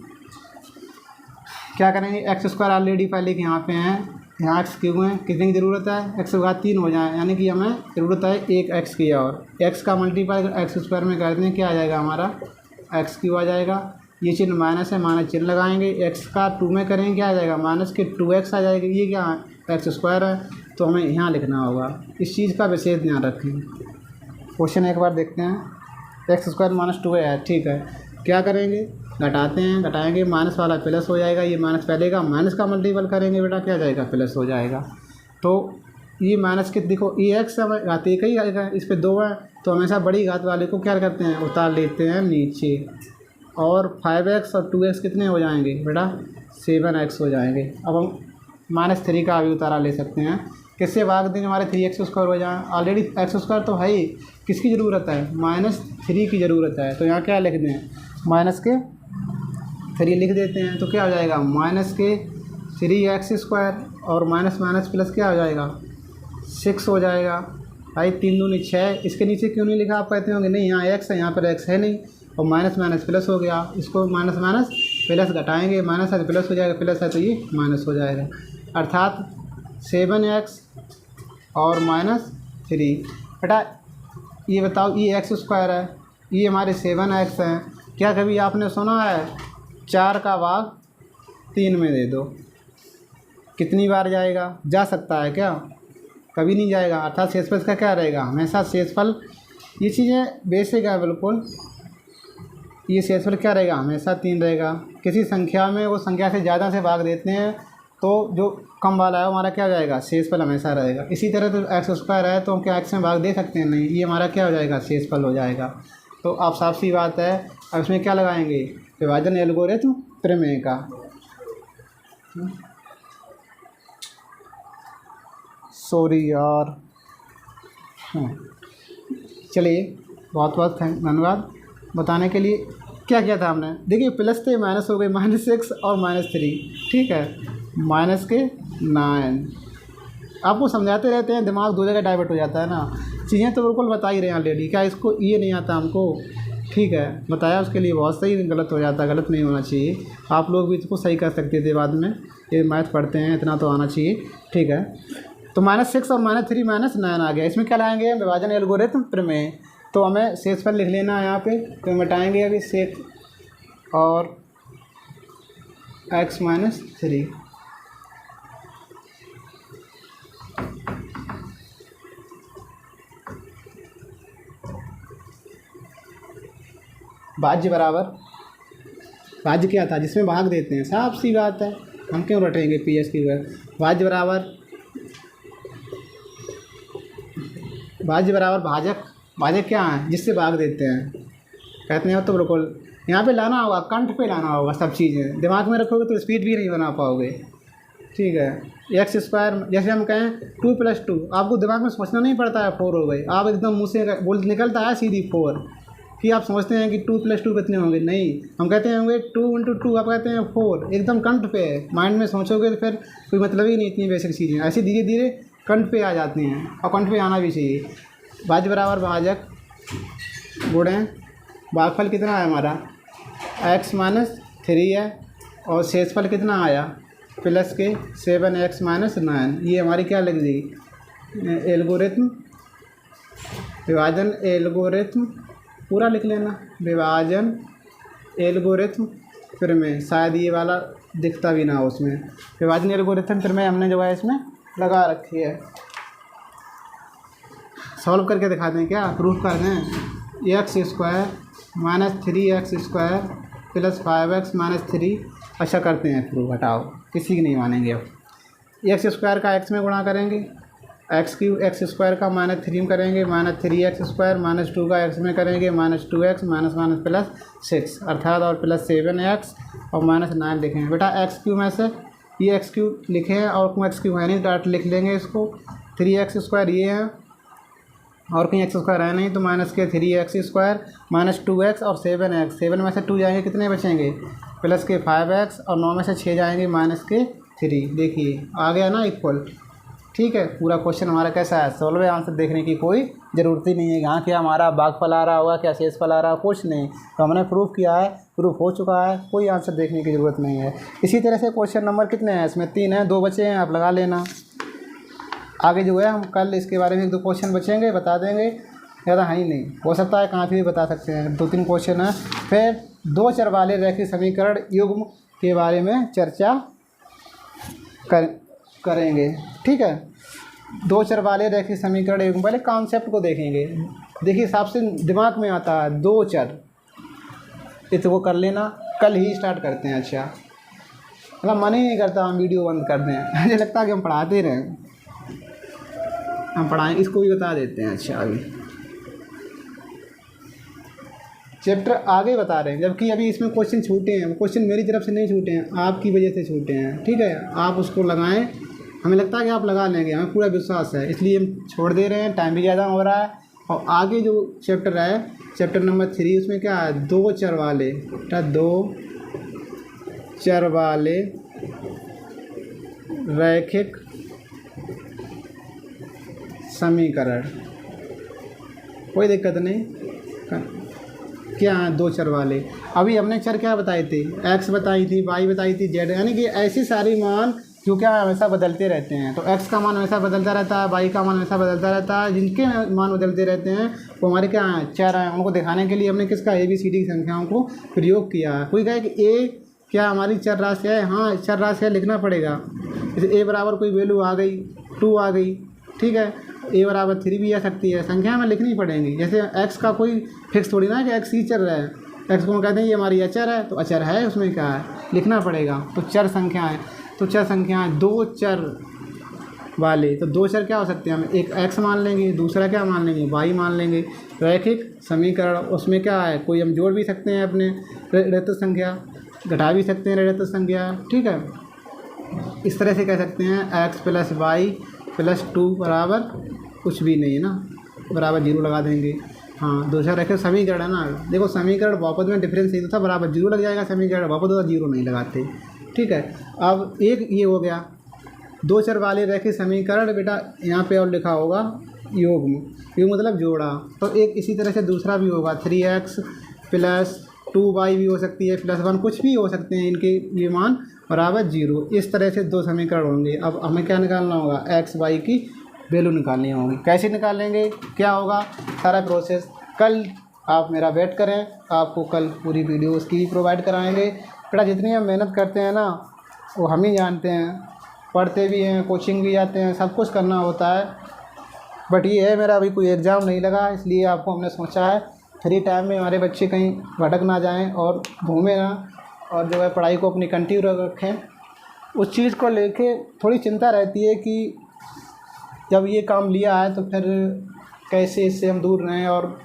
क्या करेंगे, x² ऑलरेडी पहले के यहाँ पे हैं, यहाँ x³ है, कितने की ज़रूरत है, x का 3 हो जाए, यानी कि हमें ज़रूरत है एक x की, और x का मल्टीप्लाई x² में कर दें, क्या आ जाएगा हमारा x³ आ जाएगा ये चिन्ह माइनस है, माइनस चिन्ह लगाएंगे, एक्स का 2 में करेंगे क्या आ जाएगा, माइनस के 2x आ जाएगा। ये क्या है, एक्स स्क्वायर है, तो हमें यहाँ लिखना होगा। इस चीज़ का विशेष ध्यान रखें। क्वेश्चन एक बार देखते हैं। एक्स स्क्वायर माइनस 2 है, ठीक है। क्या करेंगे, घटाते हैं, घटाएंगे, माइनस वाला प्लस हो जाएगा, ये माइनस पहले का माइनस का मल्टीपल करेंगे बेटा क्या आ जाएगा, प्लस हो जाएगा। तो ये माइनस के देखो ये एक्स घात एक ही आएगा, इस पर 2 है, तो हमेशा बड़ी घात वाले को क्या करते हैं, उतार लेते हैं नीचे। और 5x और 2x कितने हो जाएंगे बेटा, 7x हो जाएंगे। अब हम -3 का भी उतारा ले सकते हैं। किससे भाग देंगे, हमारे 3x स्क्वायर हो जाए, ऑलरेडी एक्स स्क्वायर तो है ही, किसकी ज़रूरत है, -3 की ज़रूरत है। तो यहाँ क्या लिख दें, -3 लिख देते हैं, तो क्या हो जाएगा, -3x स्क्वायर और माइनस माइनस प्लस क्या हो जाएगा, 6 हो जाएगा। भाई 3 दूनी 6, इसके नीचे क्यों नहीं लिखा, आप कहते होंगे नहीं यहाँ x है, यहाँ पर x है नहीं, और माइनस माइनस प्लस हो गया, इसको माइनस माइनस प्लस घटाएंगे, माइनस है तो प्लस हो जाएगा, प्लस है तो ये माइनस हो जाएगा, अर्थात 7x और -3। बेटा ये बताओ, ये एक्स स्क्वायर है, ये हमारे 7x हैं। क्या कभी आपने सुना है 4 का भाग 3 में दे दो, कितनी बार जाएगा, जा सकता है क्या, कभी नहीं जाएगा। अर्थात शेषफल का क्या रहेगा, हमेशा शेषफल, ये चीज़ें बेसिक है बिल्कुल, ये शेषफल क्या रहेगा, हमेशा 3 रहेगा। किसी संख्या में वो संख्या से ज़्यादा से भाग देते हैं तो जो कम वाला है हमारा क्या हो जाएगा, शेषफल हमेशा रहेगा। इसी तरह तो एक्स स्क्वायर है तो हम क्या एक्स में भाग दे सकते हैं, नहीं, ये हमारा क्या हो जाएगा, शेषफल हो जाएगा। तो आप साफ सी बात है, अब इसमें क्या लगाएंगे, विभाजन एल्गोरिथम प्रमेय का। सॉरी यार, चलिए बहुत बहुत धन्यवाद बताने के लिए। क्या किया था हमने, देखिए प्लस थे माइनस हो गए, -6 और -3, ठीक है, माइनस के 9। आपको समझाते रहते हैं, दिमाग 2 जगह डाइवर्ट हो जाता है ना, चीज़ें तो बिल्कुल बता ही रहे हैं ऑलरेडी, क्या इसको ये नहीं आता हमको, ठीक है, बताया उसके लिए बहुत सही, गलत हो जाता है, गलत नहीं होना चाहिए। आप लोग भी इसको सही कर सकते थे बाद में, ये मैथ पढ़ते हैं, इतना तो आना चाहिए, ठीक है। तो -6 और -3 -9 आ गया, इसमें क्या लाएंगे, विभाजन एल्गोरिथम प्रमेय। तो हमें शेषफल लिख लेना है यहाँ पे, तो मिटाएंगे अभी शेष और x -3। भाज्य बराबर, भाज्य क्या था, जिसमें भाग देते हैं, साफ सी बात है, हम क्यों रटेंगे PS की वजह। भाज्य बराबर, भाज्य बराबर भाजक, भाजक क्या है, जिससे भाग देते हैं, कहते हैं। तो बिल्कुल यहाँ पे लाना होगा, कंठ पे लाना होगा, सब चीज़ें दिमाग में रखोगे तो स्पीड भी नहीं बना पाओगे, ठीक है। एक्स स्क्वायर, जैसे हम कहें 2 + 2, आपको दिमाग में सोचना नहीं पड़ता है, 4 हो गई, आप एकदम मुँह से बोल निकलता है सीधी 4, कि आप समझते हैं कि 2 + 2 कितने होंगे, नहीं, हम कहते होंगे 2 × 2, आप कहते हैं 4, एकदम कंठ पे है, माइंड में सोचोगे तो फिर कोई मतलब ही नहीं, इतनी बेसिक चीज़ें ऐसी धीरे धीरे कंठ पे आ जाती हैं, और कंठ पे आना भी चाहिए। भाज्य बराबर भाजक गुणे भागफल कितना है हमारा, x -3 है, और शेषफल कितना आया, प्लस के 7x -9। ये हमारी क्या लग दी, एल्गोरिथम, विभाजन एल्गोरिथम, पूरा लिख लेना, विभाजन एल्गोरिथम प्रमेय, शायद ये वाला दिखता भी ना हो उसमें, विभाजन एल्गोरिथम प्रमेय हमने जो है इसमें लगा रखी है। सॉल्व करके दिखा दें क्या, प्रूफ कर दें, x square -3x square plus 5x -3, अच्छा करते हैं प्रूफ, हटाओ, किसी की नहीं मानेंगे। अब एक्स स्क्वायर का x में गुणा करेंगे, x स्क्वायर का -3 में करेंगे, -3x स्क्वायर, -2 का x में करेंगे, -2x माइनस प्लस 6, अर्थात और प्लस 7x और -9 लिखेंगे। बेटा x³ में से ये x³ लिखे हैं, और x³ है नहीं, डाट लिख लेंगे इसको, 3x स्क्वायर ये है, और कहीं x स्क्वायर है नहीं, तो -3x स्क्वायर -2x और 7x, 7 में से 2 जाएंगे, कितने बचेंगे, प्लस के 5x, और 9 में से 6 जाएंगे, -3। देखिए आ गया ना इक्वल, ठीक है। पूरा क्वेश्चन हमारा कैसा है, सॉल्व है, आंसर देखने की कोई ज़रूरत ही नहीं है, यहाँ क्या हमारा भागफल आ रहा होगा, क्या शेषफल आ रहा है, कुछ नहीं, तो हमने प्रूफ किया है, प्रूफ हो चुका है, कोई आंसर देखने की ज़रूरत नहीं है। इसी तरह से क्वेश्चन नंबर कितने हैं, इसमें 3 हैं, 2 बचे हैं, आप लगा लेना। आगे जो है हम कल इसके बारे में 1-2 क्वेश्चन बचेंगे, बता देंगे, ज़्यादा है ही नहीं, हो सकता है काफ़ी भी बता सकते हैं। 2-3 क्वेश्चन है। फिर 2 चर वाले रैखिक समीकरण युग्म के बारे में चर्चा करेंगे। ठीक है, 2 चर वाले रैखिक समीकरण युग्म, पहले कॉन्सेप्ट को देखेंगे। देखिए हिसाब से दिमाग में आता है 2 चर, इसको कर लेना, कल ही स्टार्ट करते हैं। अच्छा मतलब मन ही नहीं करता हम वीडियो बंद कर दें, मुझे लगता है कि हम पढ़ाते रहें, हम पढ़ाएं, इसको भी बता देते हैं। अच्छा अभी चैप्टर आगे बता रहे हैं, जबकि अभी इसमें क्वेश्चन छूटे हैं। क्वेश्चन मेरी तरफ से नहीं छूटे हैं, आपकी वजह से छूटे हैं। ठीक है, आप उसको लगाएं, हमें लगता है कि आप लगा लेंगे, हमें पूरा विश्वास है, इसलिए हम छोड़ दे रहे हैं। टाइम भी ज़्यादा हो रहा है। और आगे जो चैप्टर है, चैप्टर नंबर 3, उसमें क्या है, 2 चर वाले, 2 चर वाले रैखिक समीकरण, कोई दिक्कत नहीं। क्या है 2 चर वाले, अभी हमने चर क्या बताए थे, x बताई थी, y बताई थी, z, यानी कि ऐसी सारी मान जो क्या हमेशा बदलते रहते हैं। तो x का मान हमेशा बदलता रहता है, y का मान हमेशा बदलता रहता है, जिनके मान बदलते रहते हैं वो हमारे क्या हैं, चर हैं। उनको दिखाने के लिए हमने किसका ABCD की संख्याओं को प्रयोग किया है। कोई कहे कि a क्या हमारी चर राशि है, हाँ चर राशि है, लिखना पड़ेगा। जैसे a बराबर कोई वैल्यू आ गई, 2 आ गई, ठीक है, a बराबर 3 भी आ सकती है, संख्या में लिखनी पड़ेंगी। जैसे x का कोई फिक्स थोड़ी ना कि x ही चर है, x को हम कहते हैं ये हमारी अचर है, तो अचर है, उसमें क्या है लिखना पड़ेगा। तो चर संख्याएँ, तो चर संख्याएँ 2 चर वाले, तो 2 चर क्या हो सकते हैं, हम एक x मान लेंगे, दूसरा क्या मान लेंगे, y मान लेंगे। रैखिक समीकरण, उसमें क्या है, कोई हम जोड़ भी सकते हैं अपने ऋणात्मक संख्या, घटा भी सकते हैं ऋणात्मक संख्या। ठीक है, इस तरह से कह सकते हैं x + y + 2 बराबर कुछ भी नहीं है ना, बराबर 0 लगा देंगे। हाँ, 2 चर रैखिक समीकरण है ना। देखो समीकरण बहुपद में डिफरेंस यही तो था, बराबर 0 लग जाएगा, समीकरण बहुपद होता 0 नहीं लगाते। ठीक है, अब एक ये हो गया 2 चर वाले रैखिक समीकरण, बेटा यहाँ पे और लिखा होगा युग्म, युग्म मतलब जोड़ा। तो एक इसी तरह से दूसरा भी होगा, 3x + 2y भी हो सकती है, +1, कुछ भी हो सकते हैं, इनके ये मान बराबर 0। इस तरह से 2 समीकरण होंगे। अब हमें क्या निकालना होगा, x y की वैल्यू निकालनी होगी। कैसे निकालेंगे, क्या होगा, सारा प्रोसेस कल आप मेरा वेट करें, आपको कल पूरी वीडियो उसकी भी प्रोवाइड कराएंगे। बेटा जितनी हम मेहनत करते हैं ना वो हम ही जानते हैं, पढ़ते भी हैं, कोचिंग भी जाते हैं, सब कुछ करना होता है। बट ये है मेरा अभी कोई एग्ज़ाम नहीं लगा, इसलिए आपको हमने सोचा है फ्री टाइम में हमारे बच्चे कहीं भटक ना जाएं और घूमें ना, और जो है पढ़ाई को अपनी कंटिन्यू रखें। उस चीज़ को लेके थोड़ी चिंता रहती है कि जब ये काम लिया है तो फिर कैसे इससे हम दूर रहें, और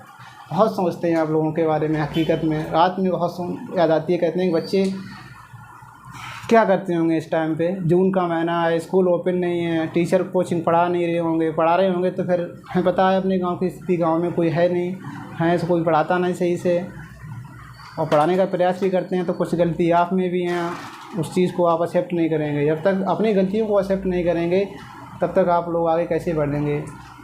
बहुत सोचते हैं आप लोगों के बारे में। हकीकत में रात में बहुत याद आती है, कहते हैं कि बच्चे क्या करते होंगे इस टाइम पे, जून का महीना है, स्कूल ओपन नहीं है, टीचर कोचिंग पढ़ा नहीं रहे होंगे, पढ़ा रहे होंगे तो फिर हमें पता है अपने गांव की स्थिति, गांव में कोई है नहीं है, तो कोई पढ़ाता नहीं सही से, और पढ़ाने का प्रयास भी करते हैं तो कुछ गलती आप में भी हैं, उस चीज़ को आप एक्सेप्ट नहीं करेंगे। जब तक अपनी गलतियों को एक्सेप्ट नहीं करेंगे तब तक आप लोग आगे कैसे बढ़ेंगे।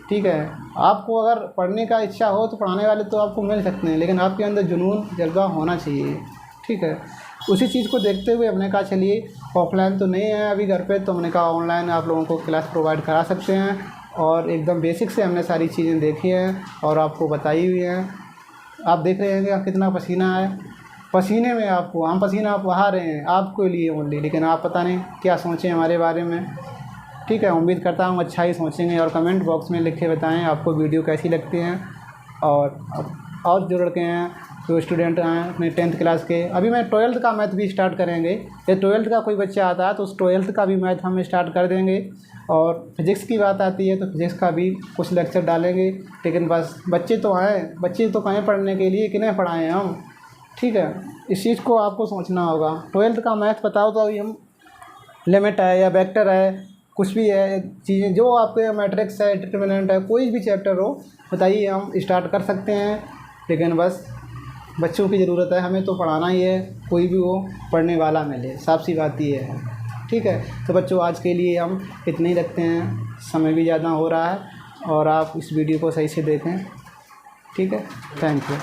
ठीक है, आपको अगर पढ़ने का इच्छा हो तो पढ़ाने वाले तो आपको मिल सकते हैं, लेकिन आपके अंदर जुनून जज्बा होना चाहिए। ठीक है, उसी चीज़ को देखते हुए हमने कहा चलिए ऑफलाइन तो नहीं है अभी घर पे, तो हमने कहा ऑनलाइन आप लोगों को क्लास प्रोवाइड करा सकते हैं, और एकदम बेसिक से हमने सारी चीज़ें देखी हैं और आपको बताई हुई हैं। आप देख रहे हैं कि कितना पसीना है, पसीने में आपको हम पसीना आप बहा रहे हैं आपके लिए ओनली, लेकिन आप पता नहीं क्या सोचें हमारे बारे में। ठीक है, उम्मीद करता हूँ अच्छा ही सोचेंगे, और कमेंट बॉक्स में लिख के बताएं आपको वीडियो कैसी लगती हैं। और जो लड़के हैं, जो स्टूडेंट हैं अपने 10th क्लास के, अभी मैं 12th का मैथ भी स्टार्ट करेंगे। ये 12th का कोई बच्चा आता है तो उस 12th का भी मैथ हम स्टार्ट कर देंगे, और फिज़िक्स की बात आती है तो फिज़िक्स का भी कुछ लेक्चर डालेंगे। लेकिन बस बच्चे तो आएँ, बच्चे तो कहें पढ़ने के लिए, किन्हें पढ़ाएँ हम। ठीक है, इस चीज़ को आपको सोचना होगा। 12th का मैथ बताओ तो अभी हम लिमिट है या वेक्टर है, कुछ भी है चीज़ें जो आपके मैट्रिक्स है, डिटरमिनेंट है, कोई भी चैप्टर हो बताइए, हम स्टार्ट कर सकते हैं। लेकिन बस बच्चों की ज़रूरत है, हमें तो पढ़ाना ही है, कोई भी हो पढ़ने वाला मिले, साफ सी बात ये है। ठीक है, तो बच्चों आज के लिए हम इतने ही रखते हैं, समय भी ज़्यादा हो रहा है, और आप इस वीडियो को सही से देखें। ठीक है, थैंक यू।